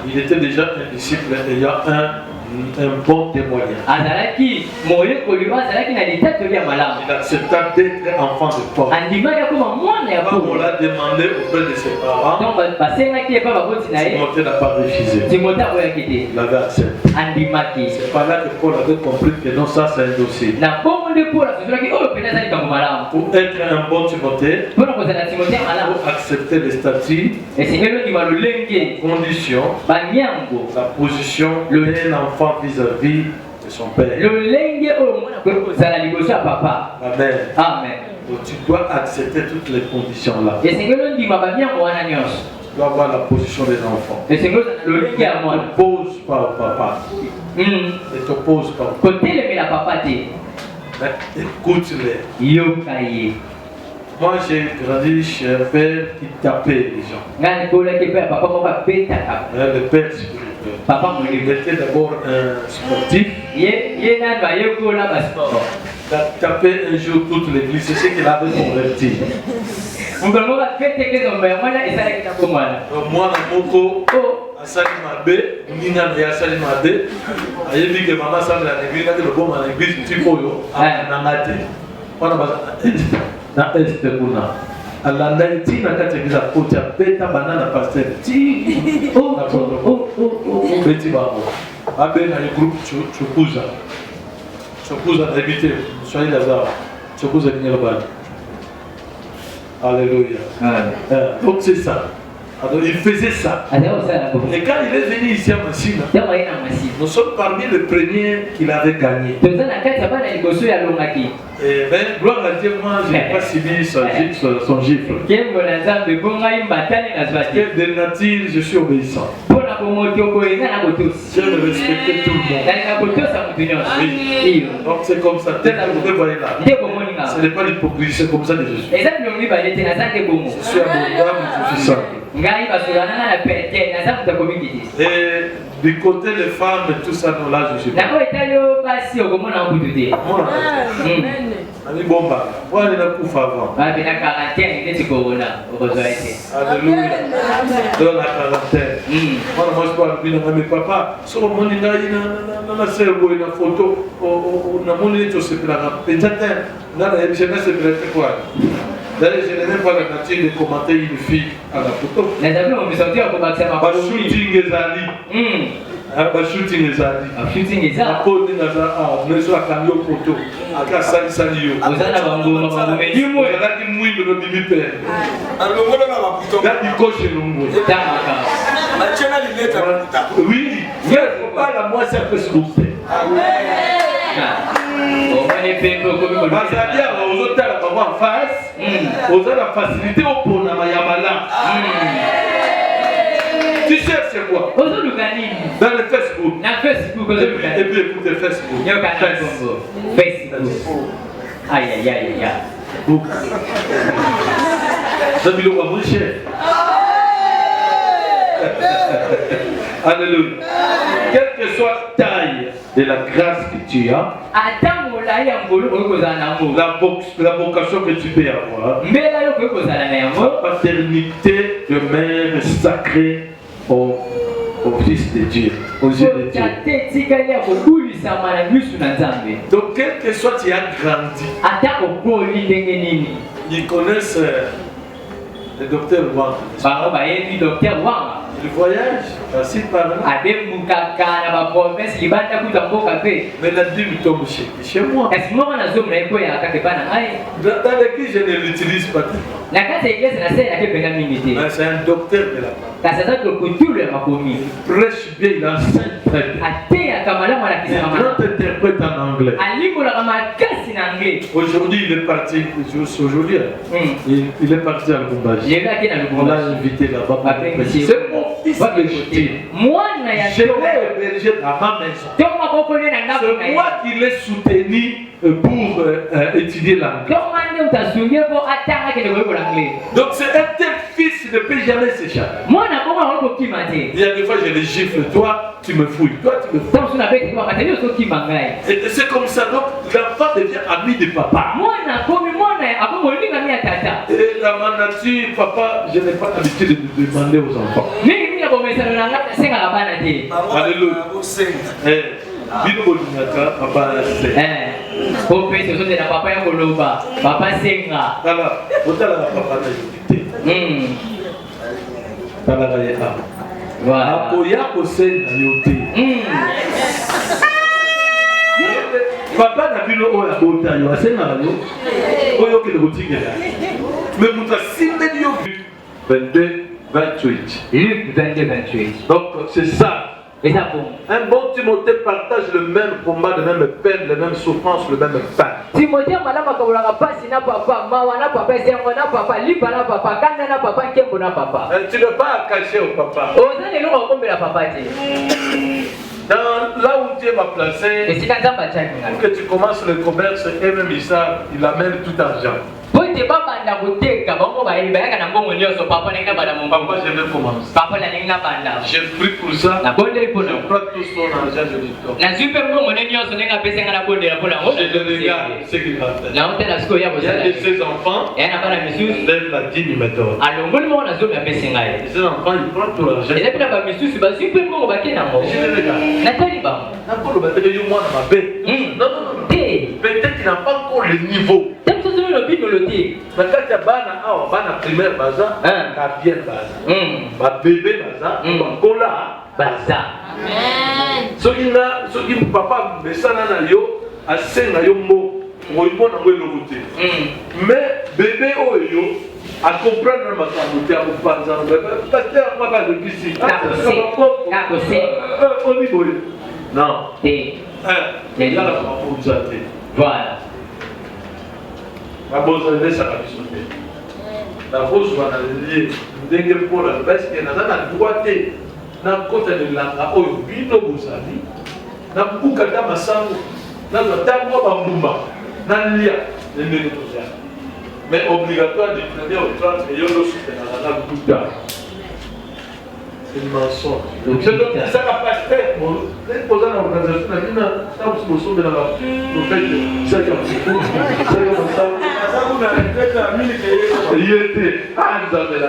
Il était déjà un disciple ayant un bon témoignage. Il accepta d'être enfant de Paul. Quand on l'a demandé auprès de ses parents, Timothée n'a pas refusé. Il avait accepté. C'est par là que Paul avait compris que non, ça c'est un dossier. Pour être un bon Timothée, pour accepter les statuts, les conditions, la position d'un enfant vis-à-vis de son père. Amen. Donc tu dois accepter toutes les conditions là. Tu dois avoir la position des enfants. Ne t'oppose pas au papa. Ne t'oppose pas. Mais écoute-les. Moi j'ai grandi chez un père qui tapait les gens. Le père spirituel. Il était d'abord un sportif. Il a tapé un jour toute l'église, c'est ce qu'il avait converti. Moi, Moko, Asali Mabe, Nina et Asali Mabe, Ayebi que maman semble à l'église, le bon à l'église, tu koyo, Namate. On a na est kuna. Allah naiti na kati ya kocha beta banana pasteur. Ti. Beti babo. Abe na groupe Chokuza. Chokuza na éviter. Soyez là. Chokuza ni là-bas. Alléluia. Donc c'est ça. Alors il faisait ça. Et quand il est venu ici à Massina, nous sommes parmi les premiers qu'il avait gagné. Et ben, gloire à Dieu, moi je n'ai pas subi son gifle. De nature, je suis obéissant. Je veux respecter tout le monde. Oui. Donc c'est comme ça. Tel que vous le voyez là. Ce n'est pas l'hypocrisie, c'est comme ça que je suis. Je suis abondable, je suis simple. Et du côté des femmes, tout ça, non, là, je suis pas. Ami bomba, moi je n'ai pas avant. Alléluia. Dans la quarantaine. Moi je parle bien à mes papas. Sur le monde, il y a une photo. On a mon état, c'est pour la peut-être. Là, je ne sais pas quoi. D'ailleurs, je n'ai même pas la nature de commenter une fille à la photo. Shooting les alliés. Shooting les alliés. Shooting les alliés. Apôtre Nazar, nous sommes à Kamio Poto. À Kassali Salio. Vous allez avoir un bon moment. Vous allez dire mouille le bébé père. Alors, on va la bouton. Là, il coche le mouille. Oui, il ne faut pas la moi, c'est un peu scoopé. Bazadia, aux autres, en face, aux autres, la facilité au pont, tu cherches quoi? Dans le Facebook. Et puis écoutez Facebook. Facebook. Aïe, aïe, aïe, aïe. Ça me l'a moins cher. Alléluia. Quelle que soit la taille de la grâce que tu as, la vocation que tu peux avoir, la paternité de mère sacrée au Fils de Dieu, aux yeux de Dieu. Donc, quel que soit tu as grandi, ils connaissent le docteur Wang. Le voyage, ainsi par là. Mais la Bible tombe chez moi. Dans l'église, je ne l'utilise pas. Mais c'est un docteur de la part. Il prêche bien, il enseigne très bien. Il est un grand interprète en anglais. Aujourd'hui, il est parti. Aujourd'hui, il est parti à Lubumbashi. On l'a invité là-bas. C'est mon fils que je dis. Je l'ai hébergé dans ma maison. C'est moi qui l'ai soutenu pour étudier l'anglais. Donc c'est un tel fils ne peut jamais s'échapper. Il y a des fois je le gifle, toi tu me fouilles, toi tu me fouilles. Et c'est comme ça, donc l'enfant devient ami de papa. Et dans ma nature, papa, je n'ai pas l'habitude de demander aux enfants. Alléluia. Bino bolingaka papa se. Papa senga. Voilà, otala papa na yote. Tala na ya. Voilà. Apoya ko senga yote. Papa na bino oya bota yo asenga yo. Oyo ke botingela. Mais muta simbe yo 22 28. Luc 22 28. Donc c'est ça. Un bon Timothée partage le même combat, le même peine, les mêmes souffrances, le même pain. Timothée malama kaulanga pasi na papa, mawa na papa, zengo na papa, lipa na papa, kanda na papa, kembo na papa. Tu ne peux pas cacher au papa. Ozane lo kombe la papa ti. Dans là où Dieu m'a placé, et si dans zamba chaki que tu commences le commerce et même ça, il amène tout argent. Pour te banda kuteka bango ba ili bayaka na mbongo nyoso papa nenga bana mon Papa, je vais commencer. papa la nenga banda J'ai pris pour ça. na bonde lipo Je na prends tout son argent, je lui donne. na zupe mbongo ne nyoso nenga pesa ngana bonde la pona ngo Je le regarde ce qu'il va faire. na onte na siko ya Il y a bosala de ses enfants, yana bana misusu lève la dîme, il me donne. alongoli mo na zo ya pesa ngai Et ses enfants, ils prennent tout l'argent. eza pina ba misusu ba zupe mbongo bakena ngo Je le regarde. na tali ba N'importe quoi, il y a moi dans ma bête. Non, non, non. te Peut-être qu'il n'a pas encore le niveau. tam so zo no bino lo te Mais quand il y a bana primaire, baza, quatrième baza, ba bébé baza, ba kola, baza soki papa mesana na yo asenga yo mo ngoyibona ngo eloko te mais bébé oyo acomprendre makambo te akopanza paster ngo balekisi omi boye non te yala mafunza te voilà babonza lesaka biso te nakozwa na lie ndenge mpona parceke naza na droit te nakota lelanga oyo bino bozali nabuka ta masango nazwa ntango bambuma nalia ndenge tozali mais obligatoire de traiter au 30 millions de soutenir na buta c'est une mensonge c'est donc ça la pasteur les posant dans l'organisation la bina ça vous se sommes dans la prophète ça comme ça il était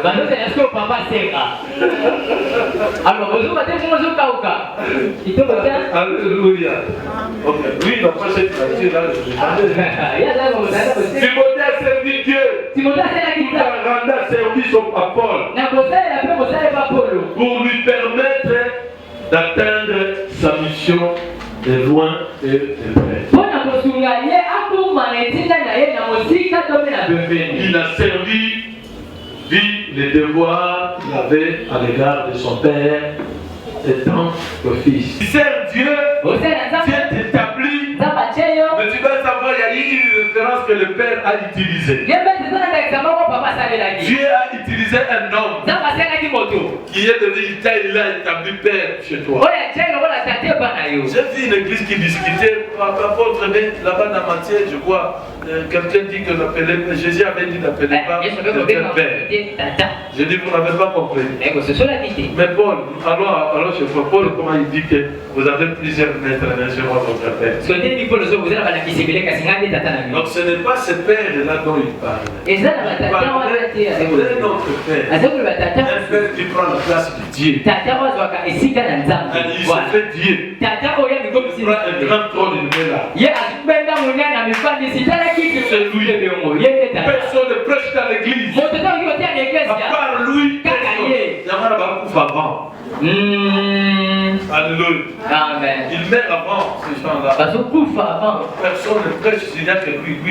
banote nasko papa senga alors bozo bate mozo kauka kitoko ta alléluia ok lui il va pas cette partie là je ya za ko za ko se Timothée a servi Dieu Timothée a servi pour rendre service au Paul na ko sa ya pe ko sa ya Paulo pour lui permettre d'atteindre sa mission de loin et de près. Il a servi, vit les devoirs qu'il avait à l'égard de son père étant le fils. Il sert Dieu, Dieu est établi, mais tu dois savoir qu'il y a eu une référence que le père a utilisée. Dieu a utilisé un homme qui est devenu, il a établi père chez toi. J'ai vu une église qui discutait, là-bas dans Matthieu, je vois, quelqu'un dit que Jésus avait dit d'appeler pas quelqu'un père. Je dis, vous n'avez pas compris. Mais Paul, alors je vois Paul, comment il dit que vous avez plusieurs maîtres, mais je vois votre père. Donc ce n'est pas ce père-là dont il parle. Il parlait de notre père. Un père qui prend la place de Dieu. Il se fait Dieu. Il prend un grand trône, il est là. C'est lui. Personne ne prêche dans l'église. À part lui, personne. Il y a avant. Alléluia. Amen. Il meurt avant ces gens-là. Personne ne prêche, il n'y a que lui. Je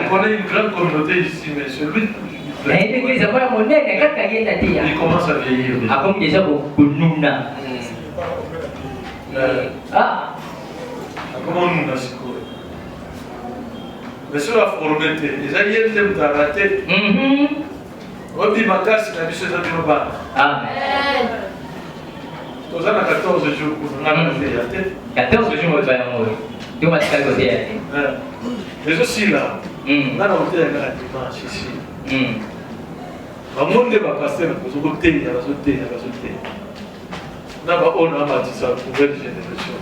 connais une grande communauté ici, mais celui qui il commence à vieillir. Comment nous nascons? Mais sur la formalité, les alliés t'aiment t'arrêter. On dit ma casse, la mission de Amen. Aux 14 jours, on a fait la tête. 14 jours, mais aussi là, on a noté un dimanche ici. On va passer la côté, il y a la sauté. On a bâti sa nouvelle génération.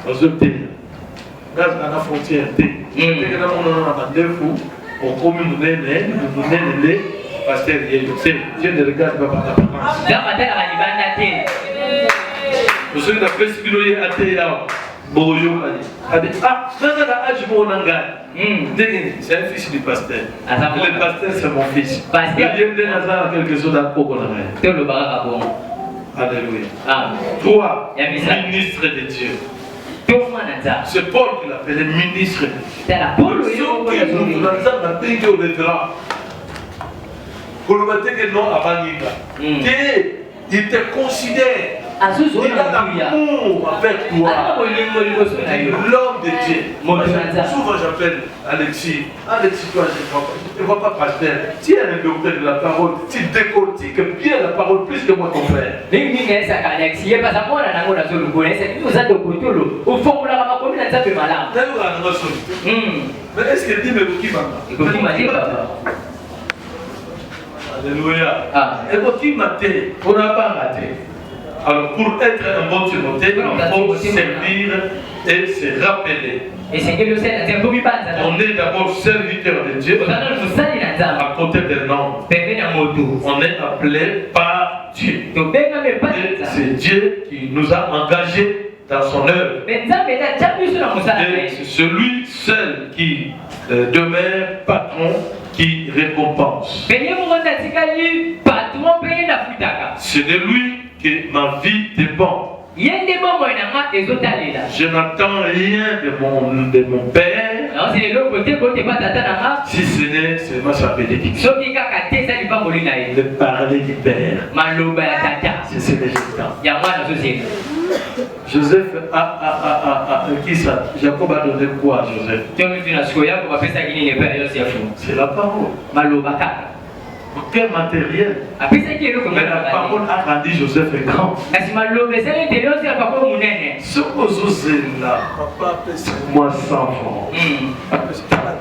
On a sauté. On a frontière. On a fou. On commet les pasteur, Dieu ne regarde pas par l'apparence. Vous savez, la presse qui est athée là, Boyo a dit, c'est un fils du pasteur. Le pasteur, c'est mon fils. Il vient de Nazareth quelque chose à Pogonara. Alléluia. Toi, ministre de Dieu. C'est Paul qui l'appelait ministre de Dieu. Il te considère. Il a l'amour avec toi. L'homme de Dieu. Souvent j'appelle Alexis. Alexis, toi, je ne vois pas pasteur. Tu es un docteur de la parole. Tu décortiques bien la parole plus que moi ton frère. na nzambe malamu. Mais est-ce que Dieu me dit papa? Alléluia. Et pour qui m'a dit, on n'a pas raté. Alors pour être un bon Timothée, il faut servir et se rappeler. On est d'abord serviteur de Dieu. À côté d'un homme. On est appelé par Dieu. Et c'est Dieu qui nous a engagés dans son œuvre. Et c'est celui seul qui demeure patron qui récompense. C'est de lui que ma vie dépend. Je n'attends rien de mon père si ce n'est seulement sa bénédiction. De parler du père. C'est ce que j'attends. Joseph qui ça? Jacob a donné quoi à Joseph? C'est la parole. Quel matériel? Mais la parole a rendu Joseph grand. Ce que Joseph là, papa pèse moi 100 francs.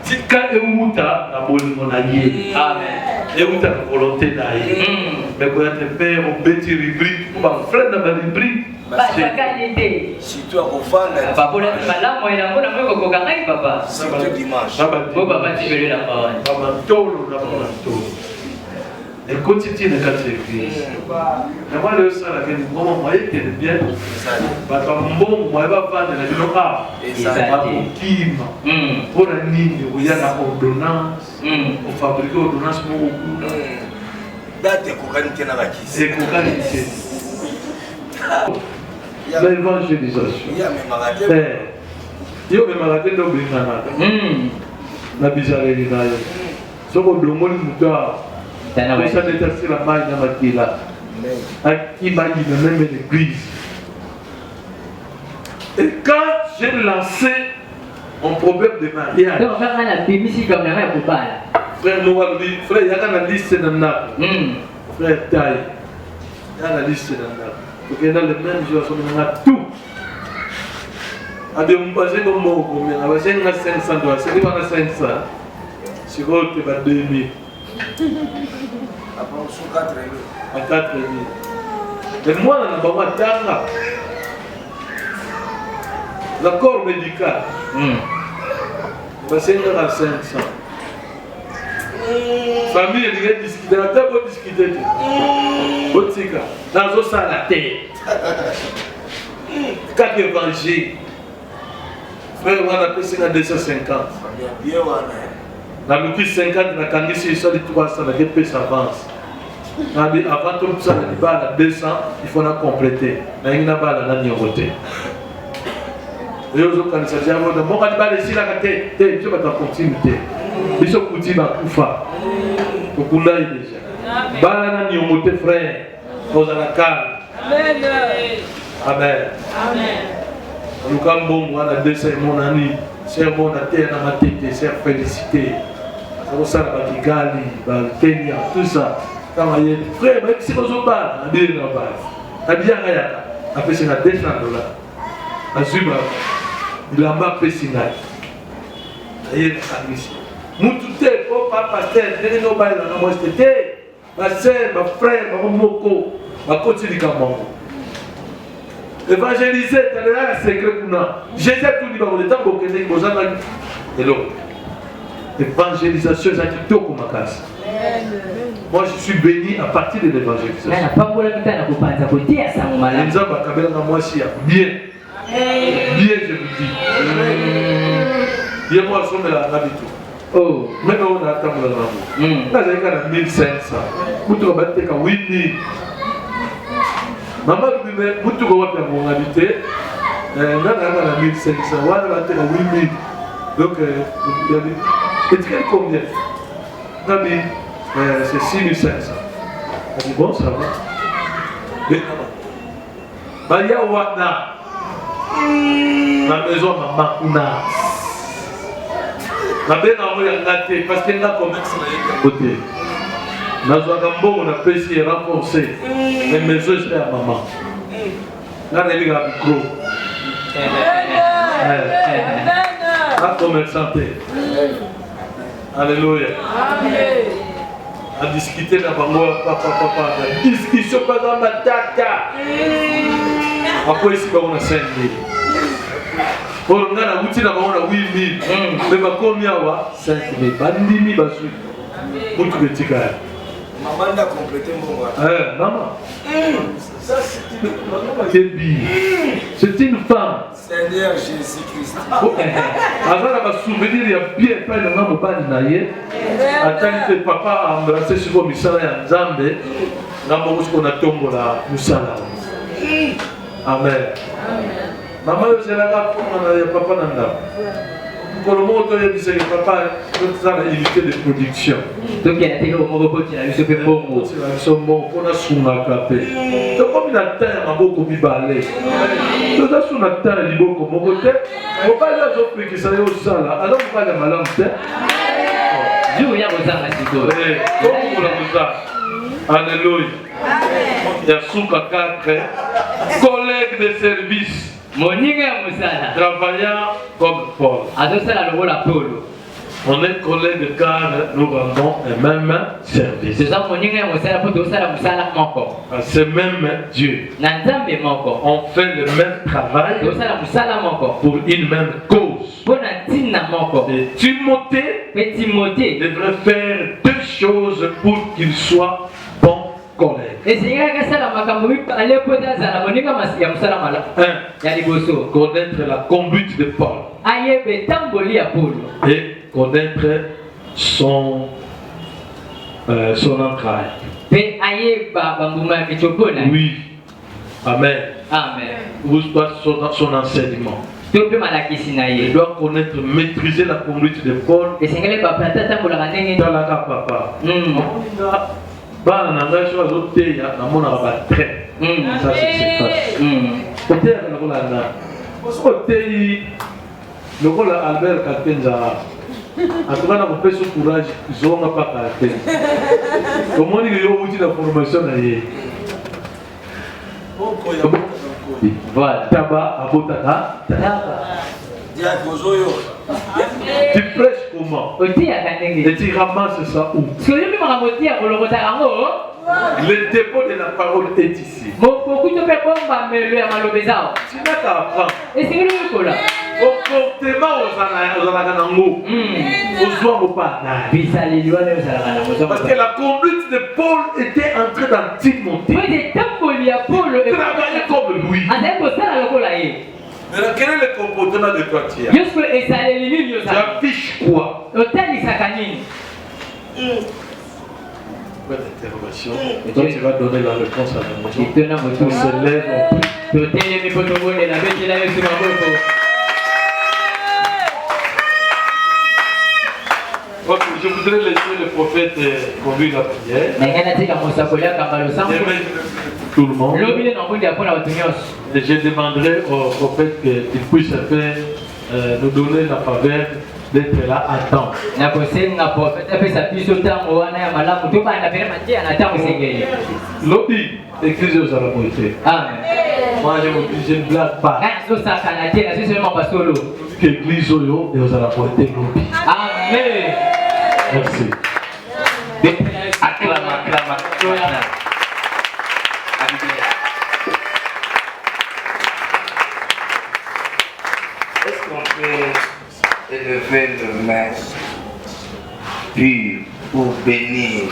Tika euta na bolingo na ye. Amen. Euta na volonté na ye. Mais quand tu père au petit rubrique, on va faire dans la rubrique. Si tu as refait papa c'est dimanche. Et continue de faire l'église. Et moi, le seul avec le moment moyen qui est bien, parce que bon, moi, je vais faire de la vie pour la ligne où il y a l'ordonnance, on fabrique l'ordonnance pour beaucoup. Date cocaïne na bakisi. C'est cocaïne. L'évangélisation. Il y a même marathon. Il y a même marathon de Brinana. La bizarrerie là. Ce qu'on demande mouta. Ça n'est pas la maille dans la kila. Qui m'a dit même l'église. Et quand j'ai lancé mon problème de mariage. Frère Noël dit, frère, il y a une liste de nap. Frère Taille, il y a une liste de nap. Donc il y a le même jour, on a tout. Avec un basé de mots, on a 500 $. C'est quoi 500? C'est quoi que tu vas 2000? Après, on sous 4 000. À 4 000. Et moi, on a pas d'argent. L'accord médical. C'est 500. Famille, elle a discuté. La table a discuté. Botika. Dans ça, la terre. 4 évangiles. Frère, on a payé 250. Bien, na luki 50 na kangisi isali 300 na kepe s'avance. Avant tout ça, il va à 200, il faut la compléter. Na ingina bala na nyogote. Et aux autres quand ça dit avant de mon quand bala ici la kate, tu vas ta continuité. Biso kuti ba kufa. Kokunda déjà. Bala na nyogote frère. Aux la calme. Amen. Amen. Amen. Nous quand bon moi la 200 mon ami, c'est mon terre na ma tête, c'est félicité. Ça va Kigali, Kenya, tout ça. Quand il y a des frères, même si vous avez un bien dans la base, il y a après c'est $200. Il a pas fait signe. Il y a des ici. Moutouté, papa, pasteur, il y a des bails dans la moitié. Ma soeur, ma frère, ma moko, ma côté du Cameroun. Évangéliser, c'est le secret pour nous. Jésus tout dit dans le temps pour que nous ayons et l'autre. L'évangélisation, c'est tout comme ma casse. Moi, je suis béni à partir de l'évangélisation. Bien. Bien, je vous dis. Bien, moi, je suis là, oh, maintenant on a attendu la maman. Là, j'ai 1500. Vous trouvez que 8000. Maman dit, vous trouvez que mon habité, on a 1500. On a 8000. Donc, il y a des. Et très combien? C'est 6500. On dit bon, ça va. Baya Wana. La maison ma Makuna. Ma belle maman est gâtée parce qu'elle a commencé à côté. Nazoagambo, on a payé renforcé. Les maisons, c'est à maman. Là, elle est à micro. commerçanté. Alléluia. À discuter dans papa. Discussion pas dans ma tata. Après ici, on a 5 000. On a 8 000, on a 8 000. Mais combien 5 000. Bandini basu. Beaucoup de tika. Maman a complété mon roi. Maman. Ça, c'est une femme. Seigneur Jésus-Christ. Alors, on va souvenir, il y a bien pas de maman pas naïe. Attends que papa a embrassé sur le misala et Nzambe. Là, on a tombé la musala. Amen. Maman, je l'ai dit, papa n'a pour le monde, il dit que papa a une unité de production. Donc, il y a des gens qui ont eu ce peu bon mot. C'est un bon pour la soumacapé. Donc, comme il a terre, il a beaucoup de balais. Donc, là, sur la terre, il y a beaucoup de côté. Il ne faut pas aller à l'autre qui s'est au sale. Alors, on va aller à ma lampe. Je vais vous dire, alléluia. Il y a Souka 4 collègues de service. Travaillant comme Paul. On est collègues car nous rendons le même service. C'est même Dieu. On fait le même travail pour une même cause. Et Timothée devrait faire 2 choses pour qu'il soit bon collègue. 1. Connaître la conduite de Paul. Et connaître son entraille. Oui. Amen. Ou son enseignement. Il doit connaître, maîtriser la conduite de Paul. Papa. Ça c'est le rôle Albert Katenza. En tout cas, on peut se courage, ils n'ont pas Katenza. Comment dire que la formation voilà, tabac, abotaka, tu prêches comment? Et tu ramasses ça où? Le dépôt de la parole est ici. Tu n'as qu'à apprendre. Comportement aux Alaganango, aux hommes au pardon. Parce que la conduite de Paul était entrée dans Timothée. Travailler comme lui. Mais quel est le comportement de toi, Tia? Tu affiches quoi? Bonne interrogation. Et toi, tu vas donner la réponse à la motion. On se lève, on prie. Je voudrais laisser le prophète conduire la prière. Tout le monde. Et je demanderai au prophète qu'il puisse faire, nous donner la faveur d'être là à temps. Lobby, écrisez aux alamorités. Moi je ne blague pas. Église Oyo et aux alamorités lobby. Amen. Merci. Acclame. Est-ce qu'on peut élever le main pur pour bénir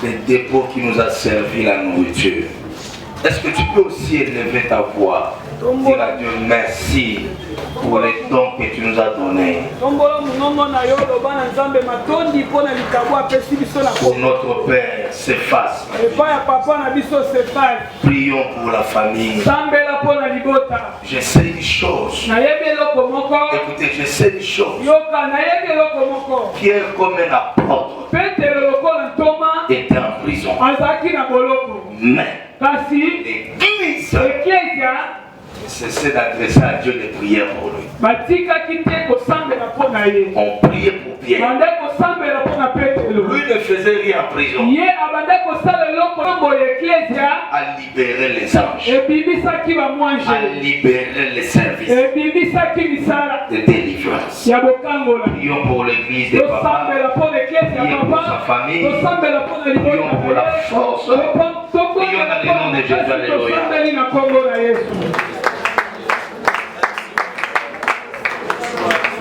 les dépôts qui nous a servi la nourriture? Est-ce que tu peux aussi élever ta voix, dire à Dieu merci pour les dons que tu nous as donnés? Pour notre Père, s'efface. Prions pour la famille. Je sais une chose. Écoutez, je sais une chose. Pierre, comme un apôtre, était en prison. Mais l'Église cessait d'adresser à Dieu des prières pour lui. On priait pour Pierre. Lui ne faisait rien en prison. A libéré les anges. A libéré les services de délivrance. Prions pour l'église de papa. Prions pour sa famille. Prions pour la force. Prions dans le nom de Jésus. Alléluia.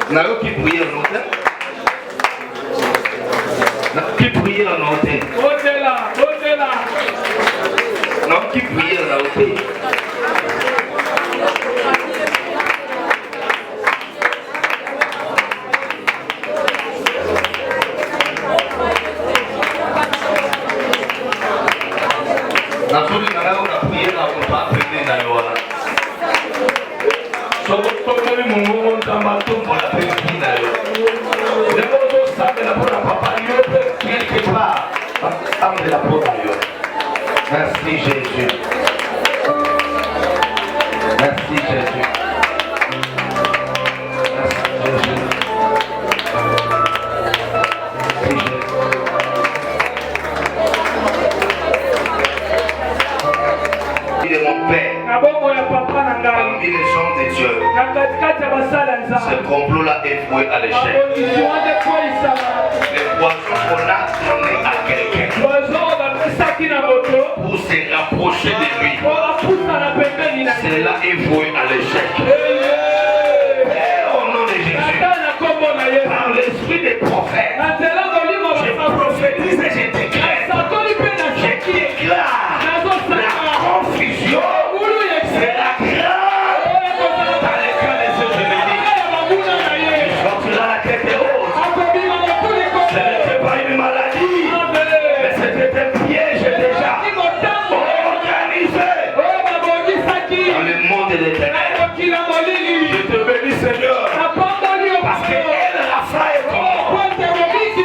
Nous qui prions en hôtel. Qui prions en hôtel. Non, qui prions en hôtel. Merci Jésus. Merci Jésus. Merci Jésus. Il est mon Père. Parmi les hommes de Dieu, ce complot-là est voué à l'échec. Les poissons qu'on a donné à quelqu'un pour se rapprocher de lui, cela est voué à l'échec. Au nom de Jésus, par l'esprit des prophètes, je prophétise et je décrète, je déclare la confusion sera grave dans les cas de ce génétique. Il sortira la tête haute. Ce n'était pas une maladie, mais c'était un piège déjà organisé dans le monde des ténèbres. Je te bénis Seigneur, parce qu'elle a failli comme moi. Tu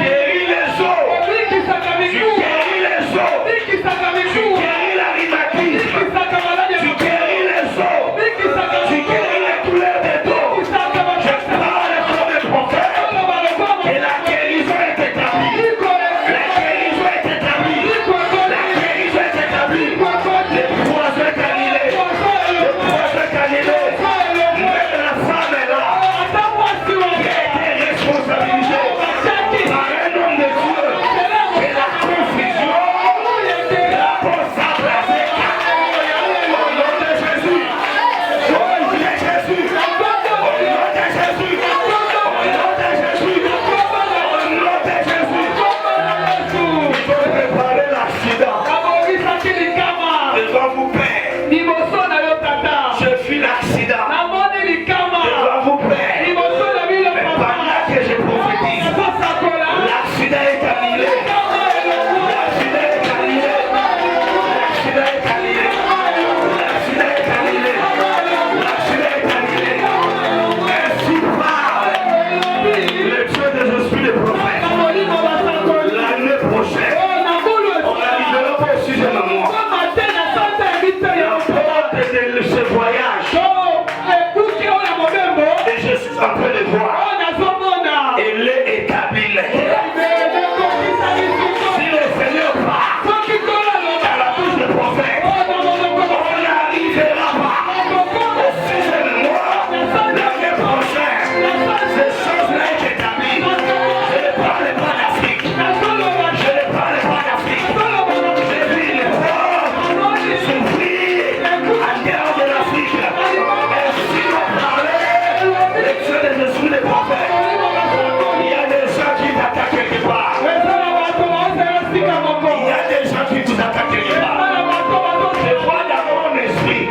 guéris les os, tu guéris les os, tu guéris la rhumatisme, tu guéris les os, tu guéris les douleurs des dos. Je parle comme le prophète et la guérison est établie. La guérison est établie. La guérison est établie. Les poisons est annulé. Les poisons est annulé. Même la femme est là. Qui a été responsabilisée par un homme de Dieu. Et la confusion la force à placer. Au nom de Jésus. Au nom de Jésus. Au nom de Jésus. Au nom de Jésus. Au nom de Jésus. Il faut préparer l'accident. Devant vous, Père. Je fuis l'accident. Devant vous, Père. Mais pendant que je prophétise, l'accident est annulé. L'accident est annulé. L'accident est annulé. L'accident est annulé. L'accident est annulé. Ainsi parle le Dieu des esprits des prophètes. L'année prochaine, on arrivera pas au sujet de moi. L'emporte de ce voyage. Et je suis en train de voir. Elle est établie. Si le Seigneur part dans la bouche des prophètes, on n'arrivera pas au sujet de moi. L'année prochaine, ces choses-là sont établies. Je ne parle pas d'Afrique. Je ne parle pas d'Afrique. J'ai vu les pauvres souffrir en dehors de l'Afrique. Et si on parlait des dieux des esprits des prophètes, il y a des gens qui t'attaquent quelque part. Il y a des gens qui vous attaquent quelque part. Je vois dans mon esprit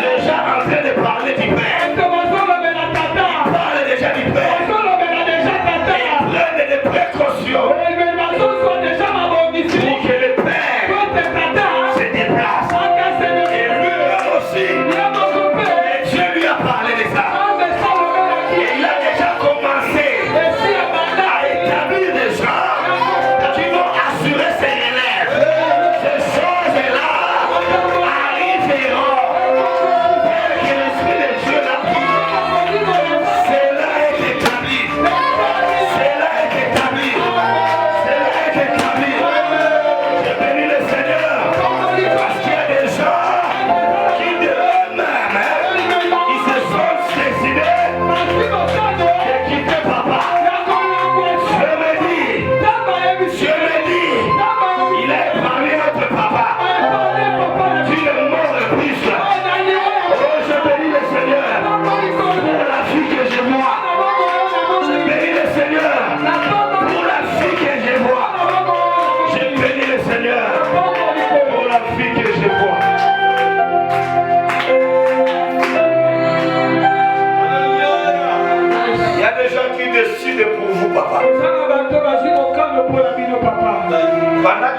les gens en train de parler du Père. Ils parlent déjà du Père. Ils prennent des précautions pour que le Père se déplace. Et lui aussi, Dieu lui a parlé de ça. Et il a déjà commencé à établir des gens qui vont assurer ses relèves. Ces choses-là arriveront. Tel que l'Esprit de Dieu l'a dit. Cela est établi. Cela est établi.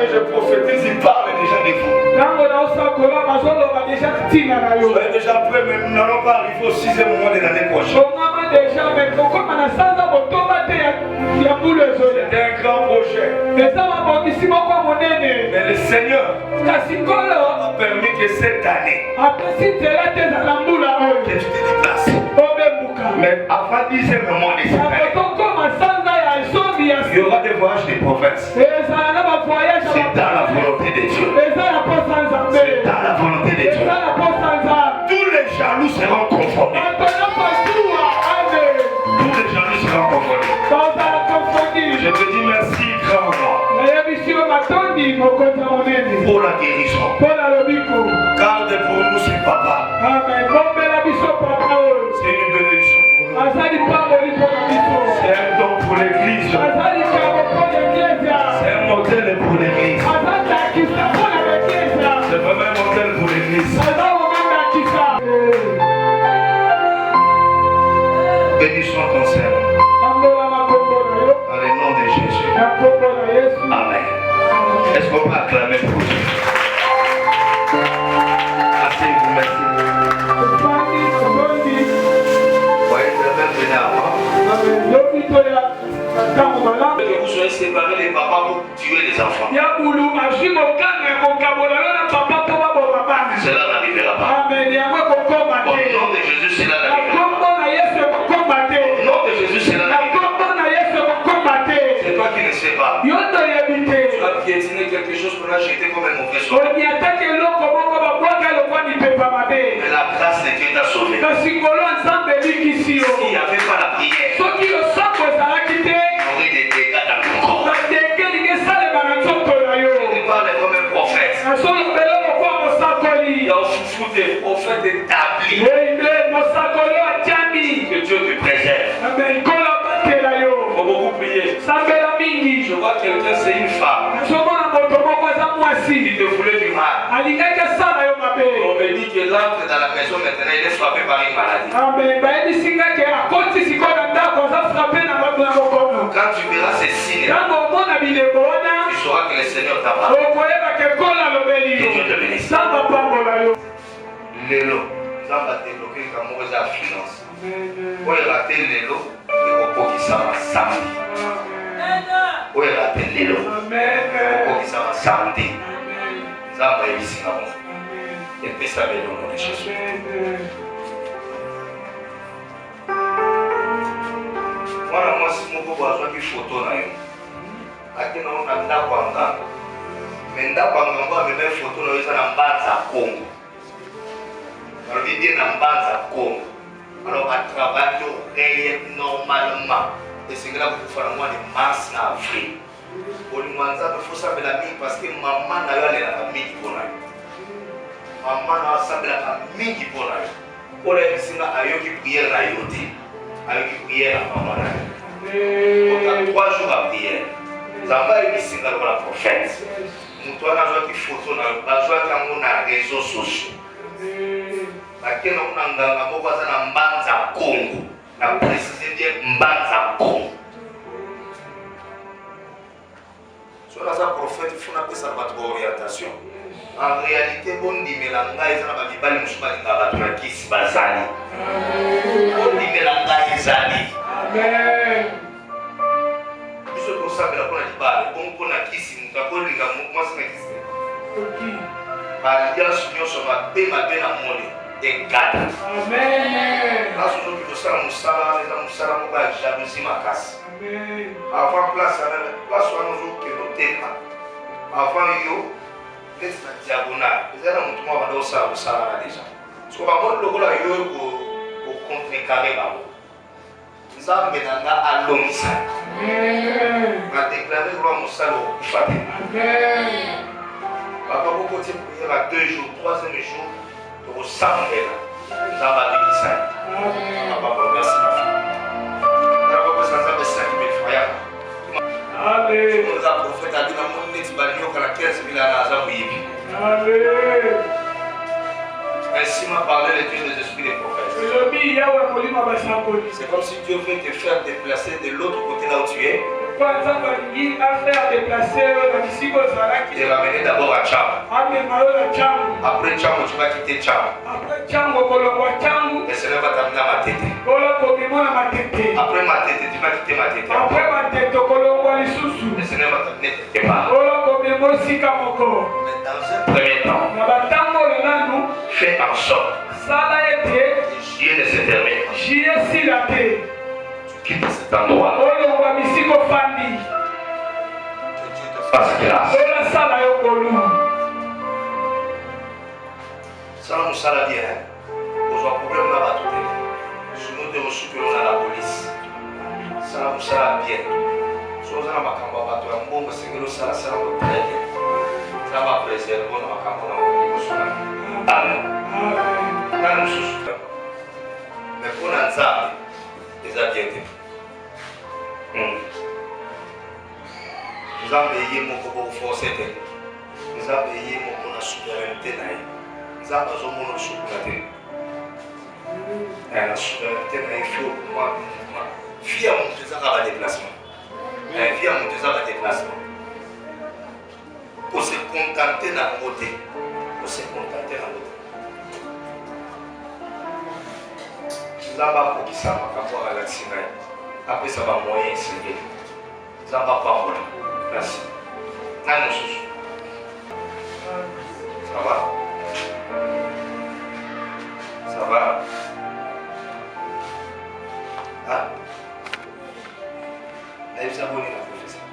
que je prophétise, il parle déjà de vous. Soyez déjà prêts, mais nous n'allons pas arriver au 6e mois de l'année prochaine. C'était un grand projet. Mais le Seigneur a permis que cette année, que tu te déplaces. Mais avant 10e mois de cette année, il y aura des voyages de province. C'est dans la volonté de Dieu. C'est dans la volonté de Dieu. Tous les jaloux seront conformés. Tous les jaloux seront conformés. Je te dis merci, grand roi, pour la guérison. Garde pour nous ce papa. C'est une bénédiction pour nous. C'est un don pour l'église. C'est un modèle pour l'église. C'est vraiment un modèle pour l'église. Bénissons ton Seigneur. Dans le nom de Jésus. Amen. Est-ce qu'on peut acclamer pour Dieu? Asseyez-vous, merci. Voyez, vous avez venu avant. Que vous soyez séparés, les papas pour tuer les enfants. Cela n'arrivera pas. Au nom de Jésus, cela n'arrivera pas. Au nom de Jésus, cela n'arrivera pas. C'est toi qui ne sais pas. Tu as piétiné quelque chose pour l'acheter comme un mauvais sort. Mais la grâce de Dieu t'a sauvé. S'il n'y avait pas la prière, il y aurait des dégâts dans ton corps. Je te parle comme un prophète. Il y a aussi des prophètes établis. Que Dieu te préserve. Il faut beaucoup prier. Je vois quelqu'un, c'est une femme qui te voulait du mal. On me dit que l'entre dans la maison maintenant, il est frappé par une maladie. Quand tu verras ces signes, tu sauras que le Seigneur t'a parlé. Que Dieu te bénisse. Lélo, ça va débloquer comme on la finance. Pour rater Lélo, il faut qu'il s'en va samedi. Pour rater Lélo, il faut qu'il s'en va samedi. Ça va ici là-bas. Et puis ça va être au nom de Jésus. Voilà, moi, si mon beau a une photo, on a une mais ndakwangambo amena photo na yesa na mbanza Congo. Alors il dit na mbanza Congo. Alors à travailler normalement. Et c'est là pour faire moi de mars na avril. Pour le manza il faut savoir la mine parce que maman na yo elle na mine pour na. Maman na savoir la mine pour na. Pour les singa ayoki prière na yote. Ayoki prière na maman na. Pour 3 jours à prière. Zamba ebisinga lokola prophète. Moto wana azwaki photo na bazwaki yango na réseaux sociaux. Bakende nango na nganga moko aza na mbanza Congo. Na précise bien mbanza Congo. So naza prophète il faut napesa bato ba orientation. En réalité bondimela ngai eza na bamibali mosusu balinga bato na kisi bazali. Bondimela ngai ezali. Amen. Biso tosambela mpona libala bongo na kisi moto akolinga mwasi na kisi balianso nyonso mabe mabe na moni ekata. Place ozoki tosala mosala eza mosala moko ya jalousie makasi. Avant place wana ozokende oteka avant yo neti na diagonale eza na moto moko banda osala mosala wana deja soko bamoni lokola yo kocontrecarre bango. Nzambe na nga alongisa na déclaré gloire mosala okufa te. Papa boko tie prière à 2 jours 3e jour tokosambela nzambe abikisa. Papa merci ma fille nakopesa nzambe 5 000 francs. Amen. Oza prophète abi na moni neti balinyoka na 15 000 ana aza moyibi. Amen. Ainsi m'a parlé le Dieu des esprits des prophètes. C'est comme si Dieu veut te faire déplacer de l'autre côté là où tu es Et ramener d'abord à Tcham. Après Tcham, tu vas quitter Tcham. Et ce n'est pas terminé à Matete. Après Matete, tu vas quitter Matete. Et ce n'est pas terminé quelque part. Mais dans un premier temps, fais en sorte que Dieu ne se termine pas. Tu quittes cet endroit. Que Dieu te fasse grâce. Ça nous sera bien. Nous avons un problème là-bas tout à l'heure. Si nous devons soutenir la police, ça nous sera bien. Si nous avons un bateau, un bon, c'est que nous sera très bien. Ça va préserver notre bateau. Amen. Nous soutenons. Mais pour l'ensemble, les avions. Nous avons payé mon corps forcé. Nous avons payé mon souveraineté. Nous avons besoin de mon souveraineté. La souveraineté, il faut moi. Fille à mon désir à déplacement. Fille à mon désir à déplacement. Pour se contenter d'un côté. Pour se contenter d'un côté. Nous avons pour qui ça m'a rapport à la Sinaï. Après ça va moyen enseigner. Nous avons pas moi. Merci. Non, non, ça va? Ça va? Ah? Elle s'est abonnée, la professeure.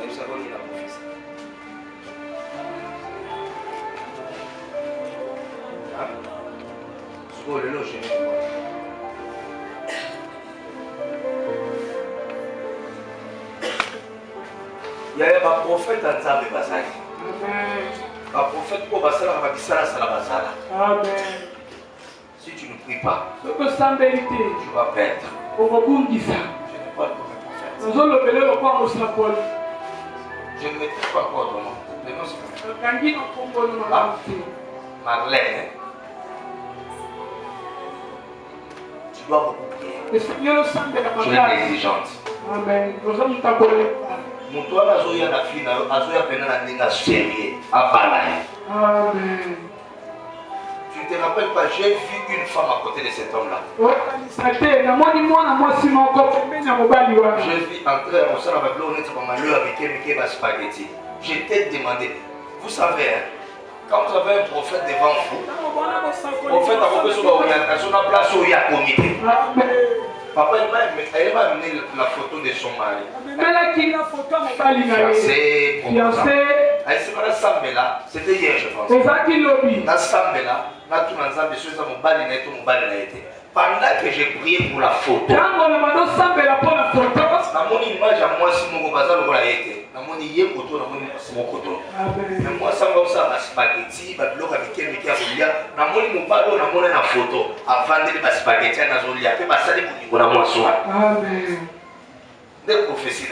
Elle s'est abonnée, la professeure. Ah? Oh, le logis. Il y a un prophète en Zambé Bazali. Un prophète pour Basala Rabakisala Salabazala. Amen. Si tu ne pries pas, tu vas perdre. Je ne pas pour un prophète. Je ne maîtrise pas quoi ton nom. Le nom c'est Marlène. Tu dois beaucoup prier. Tu es exigeante. Amen. Mon toit a joué à la fille, a joué à peine la ligne à sérieux, à balayer. Amen. Tu ne te rappelles pas, j'ai vu une femme à côté de cet homme-là. Je vis entrer au salon avec l'eau, on était comme un lieu avec un spaghetti. Je t'ai demandé, vous savez, hein, quand vous avez un prophète devant vous, le prophète a beaucoup sur l'orientation, la place où il y a comité. Papa, elle m'a amené la photo de son mari. Fiancé. C'était hier, je pense. Dans Sambela, pendant que j'ai prié pour la photo, dans mon image à moi, si mon bazar le été, dans mon yé koto, dans mon koto. Mais moi, ça m'a aussi un spaghetti, bablo avec Mikia Roulia, dans mon mobalo, dans mon photo, avant de les spaghetti à Nazolia, puis ça les bougies pour la moisson. Amen. Des prophéties.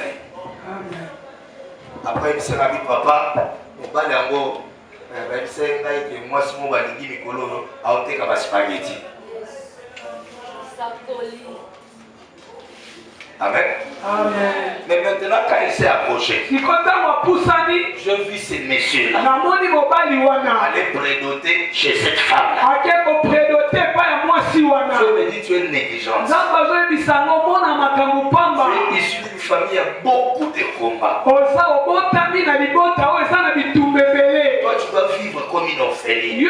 Amen. Après, il s'est dit, papa, mon balango, il s'est dit que moi, si mon balingi, Mikolo, a ôté comme un spaghetti. Amen. Amen. Mais maintenant, quand il s'est approché, je vis ces messieurs-là aller prédoter chez cette femme. Je me dis, tu es négligente. Tu es issu d'une famille, il y a beaucoup de combats. Toi, tu dois vivre comme une orpheline.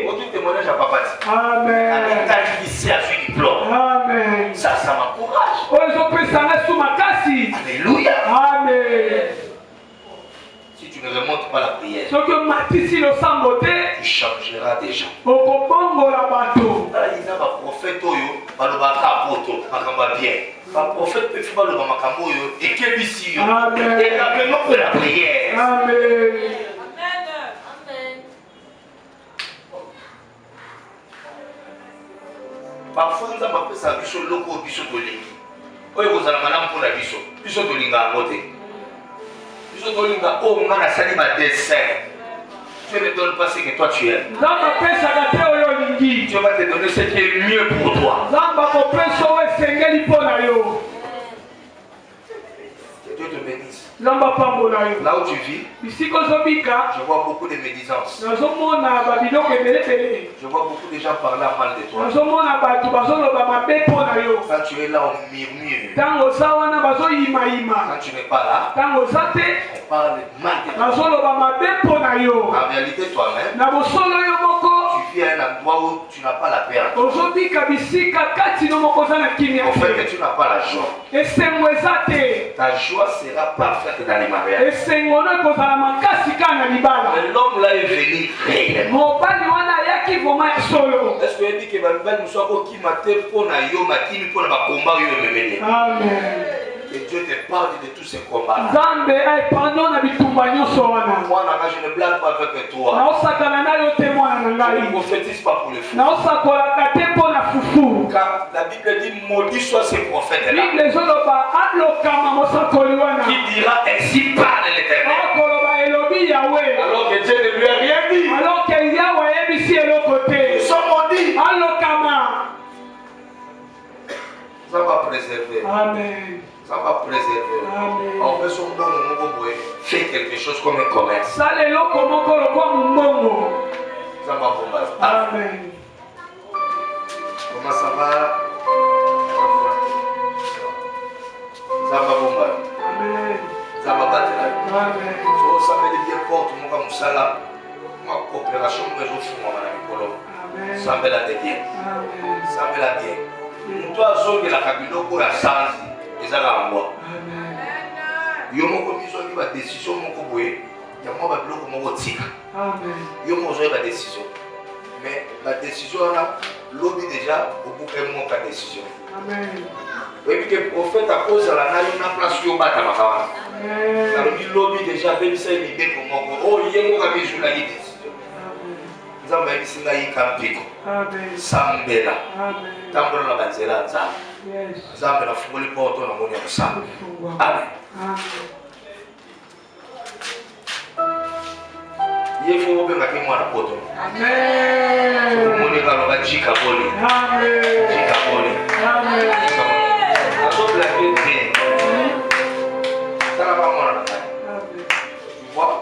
Aucun témoignage à papa. Amen. Amen. Ça m'encourage. Alléluia. Amen. Si tu ne remontes pas la prière, tu changeras des gens. Il y a un prophète qui bien. Un prophète peut faire le makambo et qui est ici. Et rappelez-moi pour la prière. Amen. Parfois, nous avons appelé ça biso loko biso tolingi. Oyo kozala malamu pour la biso. Biso tolinga ngote. Biso tolinga o ngana sali ba dessin. Dieu ne donne pas ce que toi tu aimes. Nzambe apesaka te oyo olingi. Dieu va te donner ce qui est mieux pour toi. Nzambe akopesa oyo esengeli mpo na yo. Que Dieu te bénisse. Nzambe apambola yo. Là où tu vis, Bisika ozobika je vois beaucoup de médisances. nazomona babiloko ebelebele. Je vois beaucoup de gens parler à mal de toi. nazomona bato bazoloba mabe mpo na yo. Quand tu es là, on murmure. Ntango oza wana bazoyimayima. Quand tu n'es pas là, Ntango oza te on parle mal de toi. bazoloba mabe mpo na yo. En réalité, toi-même, Na bosolo yo moko tu vis à un endroit où tu n'as pas la paix. ozobika bisika kati no moko oza na kimia En fait, te. que tu n'as pas la joie. Esengo eza te. Ta joie sera parfaite dans les mariages. Esengo no ekozala makasi kaka na libala. Mais l'homme là est venu réellement. Mobali wana ayaki vraimen ya solo. Est-ce que tu dis que Babel nous soit qui m'a fait pour na yo makini pour na combat yo memene? Amen. Que Dieu te parle de tous ces combats. Nzambe aepano na bitumba nyonso wana. Moi, je ne blague pas avec toi. naosakana na yo te mwana na Je ne ngai. prophétise pas pour les fous. naosakolaka te mpo na fufu. Car la Bible dit maudit soit ces prophètes-là. bible ezoloba alokama mosakoli wana. Qui dira ainsi parle l'Éternel. akoloba elobi yawe. Alors que Dieu ne lui a rien dit. alors que yawe ayebisi eloko te. Ils sont maudits. alokama. Ça va préserver. Amen. Ça va préserver. Amen. En fait, son bon moment, fait quelque chose comme un commerce. sala eloko moko lokwa mombongo. Ça va bombarder. Amen. Comment ça va? Ça va bombarder. Amen. Ça va battre. Amen. So, ça veut dire porte mon musala. Ma coopération, mais je fais mon ami. Amen. Ça me l'a bien. Amen. Ça me l'a bien. Toi, zone la cabine pour la santé. Et ça va moi. Amen. Yo moko miso ki ba décision moko boye. Ya moi ba biloko moko tika. Amen. Yo mo zo ba décision. Mais la décision là, lobby déjà au bout de mon cas décision. Amen. Et puis que le prophète à cause de la naïe na place yo bata makawa. Amen. Ça le lobby déjà même ça il est pour moi. Oh yé mo ka bi jour la décision. Amen. Nzamba yi singa yi kampiko. Amen. Sambela. Amen. Tambola na banzela nzamba. Yes. Nzamba na fungoli porto na moni ya samba. Amen. Amen. Amen. Il faut que tu mwana poto. Amen. Moni ka loba jika poli. Amen. Jika poli. Amen. Aso blague bien. Ça va mwana. Tu vois,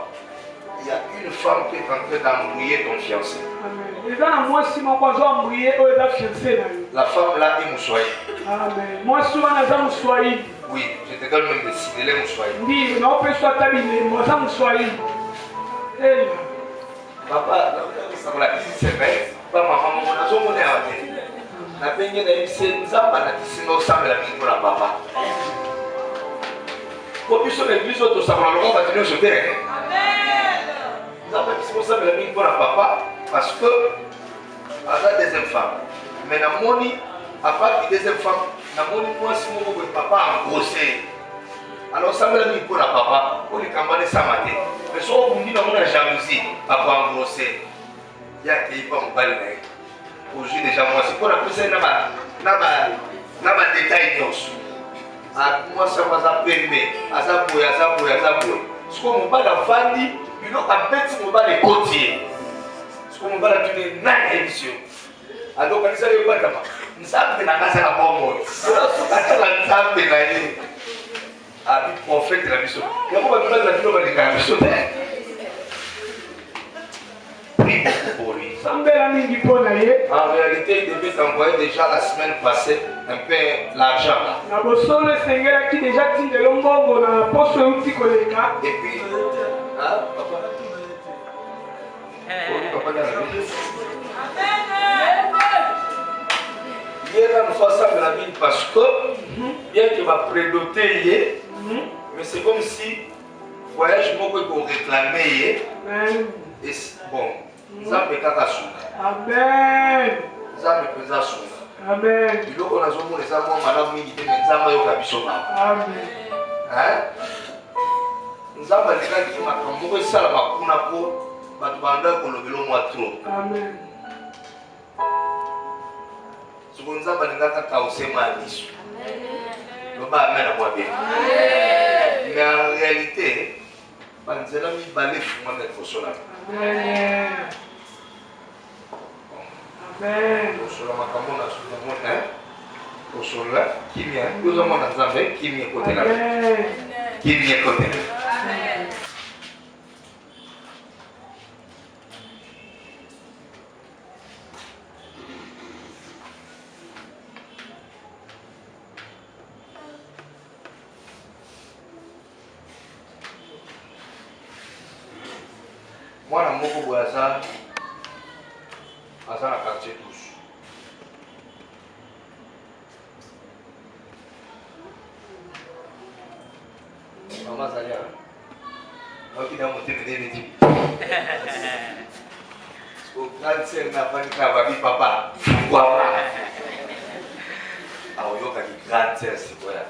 il y a une femme qui est en train d'embrouiller ton fiancé. Amen. Eza na mwasi moko azoambrouye oyo eza fiancé na yo. La femme là est moussoye. Amen. Mwasi wana aza moswahili. Oui, je te donne même le signe, elle est moussoye. Ndiyo naopeswa ata bilembo aza moswahili. Ela. Papa, ça va la petite semaine. Pas maman, mon azo mon est na benye na yebisi nzamba na tisino osambela mingi mpona papa. Po biso na eglise oyo tosakola longo bato nyonso te. Nzamba tisino osambela mingi mpona papa parce que aza deuxième femme. Mais namoni apart deuxième femme namoni mwasi moko boye papa engrossé. Alors osambela mingi mpona papa po likamba nesama te. Mais soko obundi namona jalousie papa engrossé. Ya akei pa mobali na ye. Aujourd'hui déjà moi c'est pour la pousser na ba détail nyonso. Moi ça va zapembe, azaboye. Siko mobali afandi, biloko abeti mobali ekotie. Siko mobali atuni na émission. Alors kanisa yo batama. Nzambe na kasa na bombo. Atala nzambe na ye. Abi prophète la biso. Yako ba bibali na bino ba likana biso te. Prie pour lui. En réalité, il devait t'envoyer déjà la semaine passée un peu l'argent là. Et puis, hein, papa? Il est là une fois ça la ville parce que bien qu'il va prédoter, mais c'est comme si voyage beaucoup pour réclamer. Et bon. Nzambe kaka suka. Amen. Nzambe peza suka. Amen. Biloko nazomona eza mwa malamu mingi te mais Nzambe ayoka biso mabe. Amen. Nzambe alingaki makambo moko esala bakuna mpo bato banda kolobela mwa trop. Amen. Soko Nzambe alingaka kaosema ya biso. Loba amen na mwa bien. Mais en réalité, banzela mibale fuma na kosola kosola makambo na sukamona kosola kimia yozomona nzambe kimia kotela kimia kotela mwana moko boye aza na quartier douce mama azali okida motema ndeneti grande nafanika babi papa ngwama aoyokaki grande sœur sikoya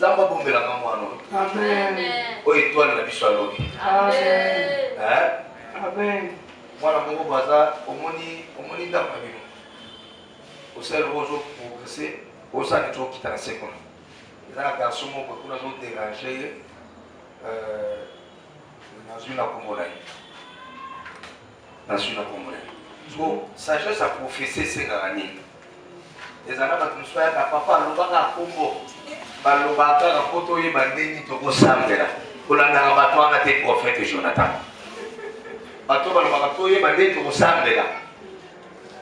nzambe abombelanga mwana oyo etwale na biso alobi mwana moko baza omoni ndako na bino osali ozoprogresse osali ti okita na seconde eza na garçon moko kuna azoderange ye nazwi na kombo na ye so sagesse aprofese esengaka nini ezala bato mosusu ayaka papa alobaka kombo balobaka kaka po toyeba ndeni tokosambela kolandaka bato wana te prophète Jonathan bato balobaka toyeba ndeni tokosambela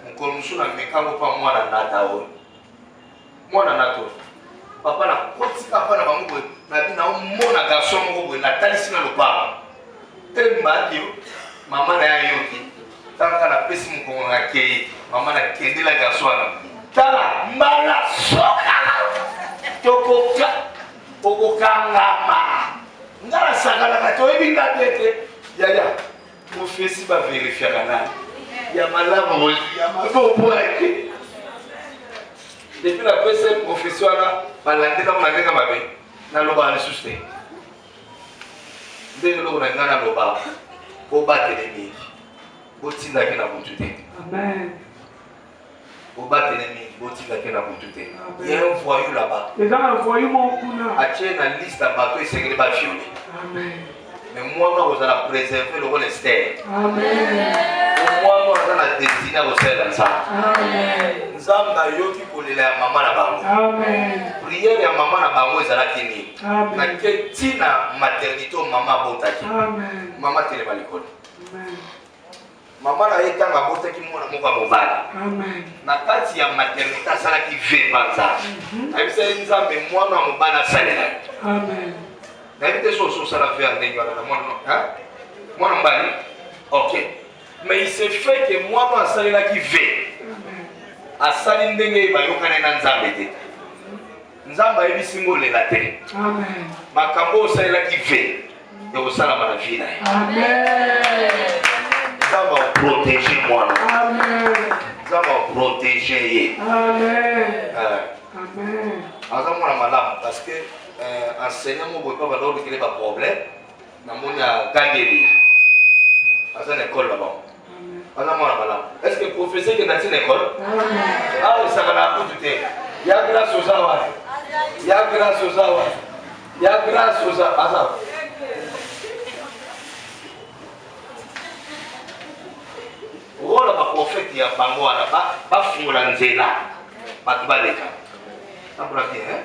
mokolo mosusu na mekango mpa mwana nata oyo mwana nata oyo papa nakotika mpa na bango boye nabi naomona garçon moko boye natalisi na lopaka te mbaki mama na ya yoki tanka napesi mokongo na kei mama nakendela garçon wana tala mbala soka okokangama nga nasakalaka toyebi nga te te yaya mofesi baverifiaka nani ya malamu ya mabobwake depuis napesa profesi wana balandelaka na ndenge mabe nalobaka lisusu te ndenge eloko na nga nalobaka bobatele mingi botindaki na butu te bobatele mingi botindaki na butu te ye un voyou là-bas atie na liste ya bato esengeli baviole mais mwana kozala préserve lokola Esther mwana aza na destine akosalela nzambe nzambe ayoki kolela ya mama na bango priere ya mama na bango ezalaki nini nake ntina maternité o mama abotaki mama telema likolo mama na ye ntango abotaki mwana moko ya mobali na kati ya maternité asalaki ve banza ayebisali nzambe mwana ya mobali asalela nayebi te so osala ve ya ndenge wana na mwana mobali ok mais il se fait que mwana asalelaki ve asali ndenge bayokani na nzambe te nzambe ayebisi ngo olela te makambo osalelaki ve ekosalama na vi na ye nzambe aprotége mwana nzambe aprotége ye aza mwana malamu parce que enseignant moko epa balolekele baproblème namoni agangeli aza na école là-bas aza mwana malamu est ce que professeur ke nati na école awa esaka na akutu te ya grâce oza wana ya grâce oza wana ya grâce oza aza rola baprofete ya bango wana bafungola nzela bato baleka tambola bien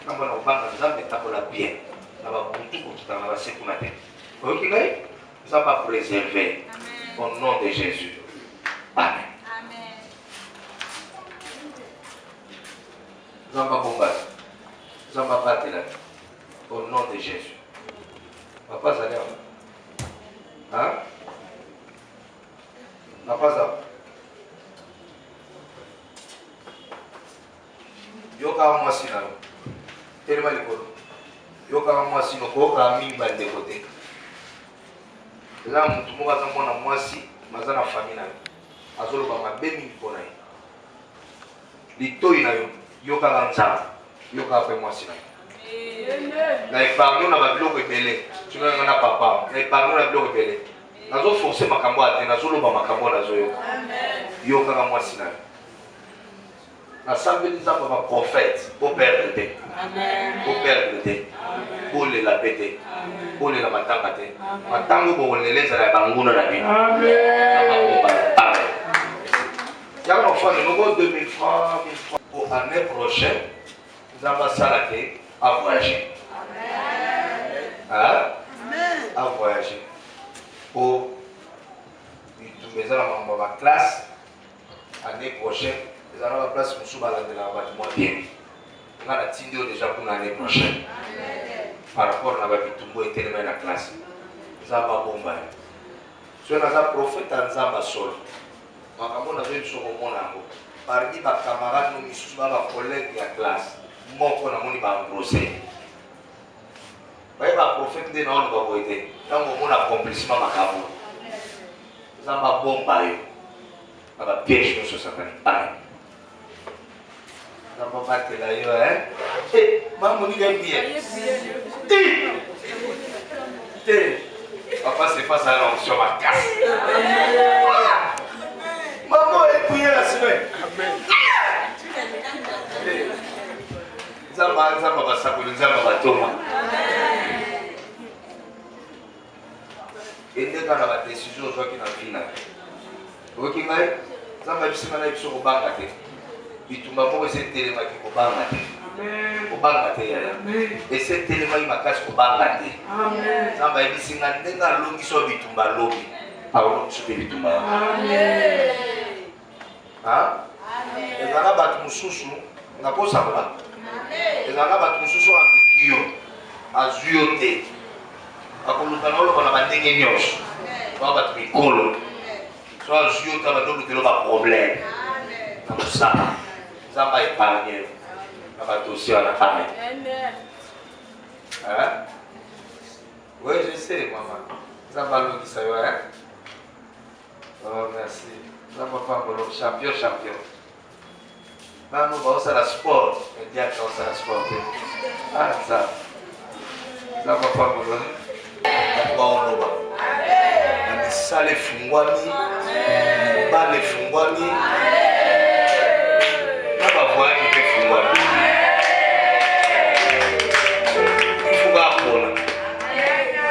tambola kobanga nzambe tambola bien na babutu kokitana na basekuna te oyoki ngai nzambe apréserve au nom de Jésus amen nzambe abombasi nzambe abatela au nom de Jésus papa azali awa papa aza yokaka mwasi na yo telema likolo yokaka mwasi nokokaka mingi bandeko te eza mutu moko aza mwana mwasi aza na famille na yo azoloba mabe mingi mpo na ye litoi na yo yokaka nzambe yokaka mpe mwasi na yo na epargno na babiloko ebele tunanga na papa na epargno na biloko ebele nazoforce makambo ate nazoloba makambo nazoyoka yokaka mwasi na yo nasambeli nzambe baprofete operdre te operdre te Bole la pété. Bole la matanga te. Matanga pour les laisser la banguna la vie. Amen. Il y a un enfant de nouveau 2000 francs, 1000 francs. Pour l'année prochaine, nous allons s'arrêter à voyager. Hein? À voyager. Pour les enfants dans ma classe, l'année prochaine, nous allons à la place où nous allons aller là-bas. Bien. On a attendu déjà pour l'année prochaine. Par rapport à la vie, était dans la classe. Nous allons bomber. Si on a un prophète en Zamba sol, on a vu sur mon amour. Parmi mes camarades, nous sommes mes collègues de la classe. Moi, on a mon procès. Vous voyez, le prophète de non, on va aider. Tant qu'on a accomplissement ma camarade. Nous allons bomber. On va piéger nous sur sa famille. On va battre là, hein? Eh, maman, on y est bien. Papa, c'est face à l'homme sur ma casse. Maman est priée la semaine. Zamba va s'appeler Zamba va Thomas. Et dès qu'on a la décision, je vois qu'il y a un final. Vous voyez qu'il y a Zamba va sur le banc. Il tombe à moi et c'est tellement qui est au banc. Au banc. Et c'est tellement qui m'a cassé au banc. Zamba est ici, il y a un long qui soit bitumba lobby. Alors, je suis bitumba. Amen. Hein? Et là, on a battu on a pas ça là. Et là, on a battu en Kyo, à Zuyote. À Kolukano, on a battu Nyos. On a battu Kolo. Soit Zuyote, on a battu le problème. Comme ça, ça va épargner. On va battu aussi à la famille. Hein? Oui, je sais, maman. Ça va le qui ça va, hein? Oh, merci. Ça va pas pour le champion. Là, nous allons faire le sport. Et bien qu'on fasse le sport. Ah, ça. Ça va pas pour le. On va en bas. On ça les fungwani. Pas les fungwani. On va voir qui fait fungwani. Il faut pas apprendre.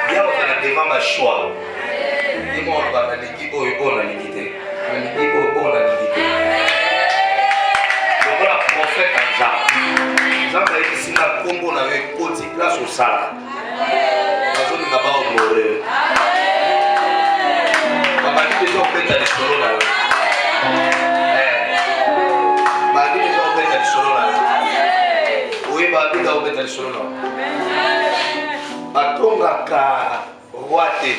Bien, on a devant ma choix. Dis-moi, on va aller qui on a l'unité. On a l'unité. Donc, la prophète en Zamba. Zamba est ici, la combo n'a eu côté place au sala. La zone n'a pas honoré. On va dire déjà, on peut être solo là. On va dire déjà, on peut être solo là. Oui, on va dire déjà, on peut être solo là. Batonga ka roate.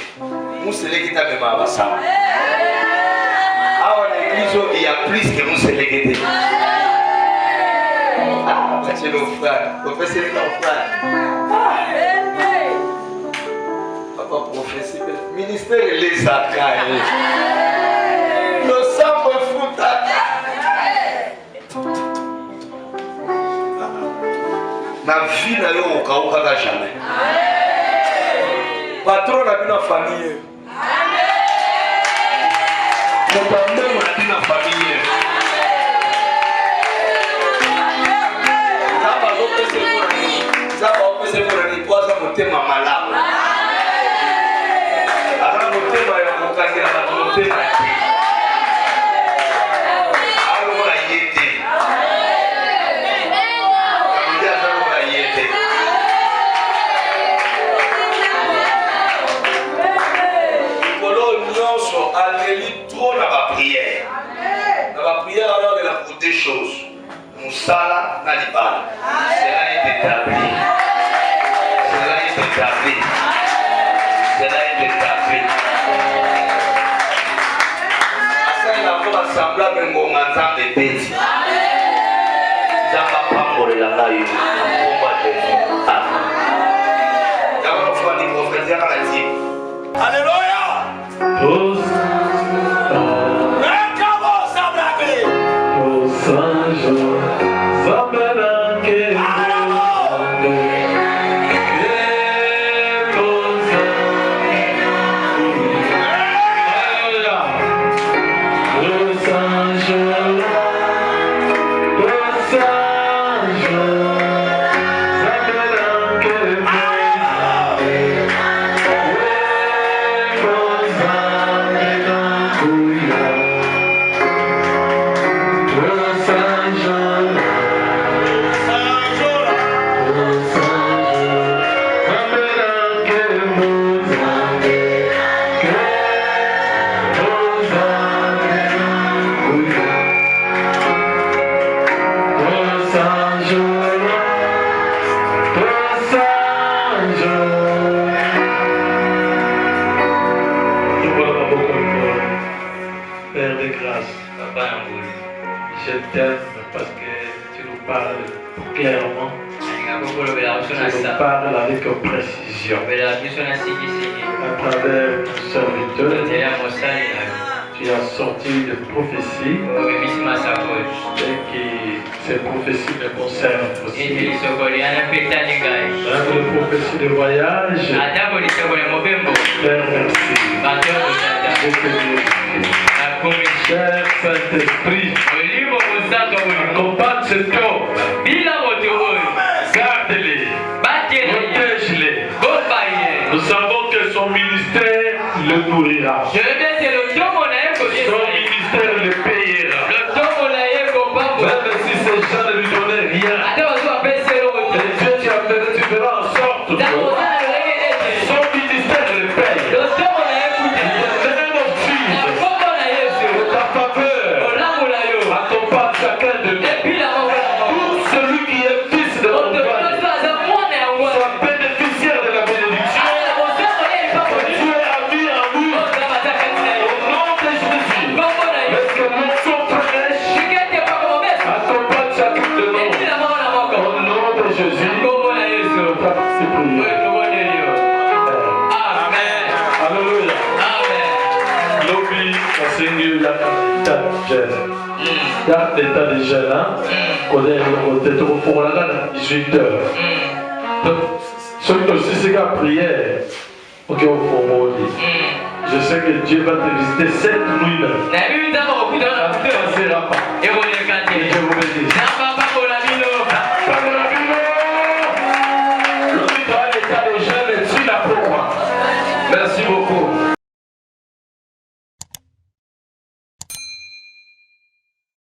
Mousselé qui t'a même à ça. À l'église, il y a plus que Mousselé qui était. Ah, c'est le frère. Professeur, le frère. Papa, professeur. Ministère, les accueille. Le sang me fout à ma vie n'a eu aucun cas jamais. Patron n'a plus de famille. Mon père n'a plus de famille. Ça va opérer pour les trois ans, mon thème malade. Alors, mon thème est mon cas, mon thème est. Alors, on a y été. On a y été. Alléluia, trop dans la prière. Dans la prière, alors, il y a pour deux choses. Moussala, Nalibal. Cela est établi. Cela est établi. Cela est établi. Ça, il a pour assembler un moment de bêtises. Ça va pas pour la laïe. Alléluia. Los Angeles, t'aime parce que tu nous parles clairement. Tu nous parles avec précision. À travers ton serviteur, tu as sorti de prophéties et que ces prophéties me concernent aussi. Même les prophéties de voyage, Père, merci. Cher Saint-Esprit, accompagne cet homme, garde-les, protège-les. Nous savons que son ministère le nourrira. Son ministère le payera. Même si ces gens ne lui donnaient rien, et Dieu tu feras en sorte que son ministère le paye. Ta faveur accompagne chacun de nous. Tout celui qui est fils de mon Père soit bénéficiaire de la bénédiction. Dieu a mis en nous. Au nom de Jésus. Parce que l'onction fraîche accompagne chacun de nous. Au nom de Jésus. C'est prié. Amen. Alléluia. Lobby, Seigneur, il y a l'état des jeunes, qu'on est pour la 18h. Ceux qui aussi c'est qu'à prière, ok, au fond, je sais que Dieu va te visiter cette nuit-là. Ça ne passera pas. Et je vous bénisse. L'hôpital, l'état des jeunes est-il là pour moi? Merci beaucoup.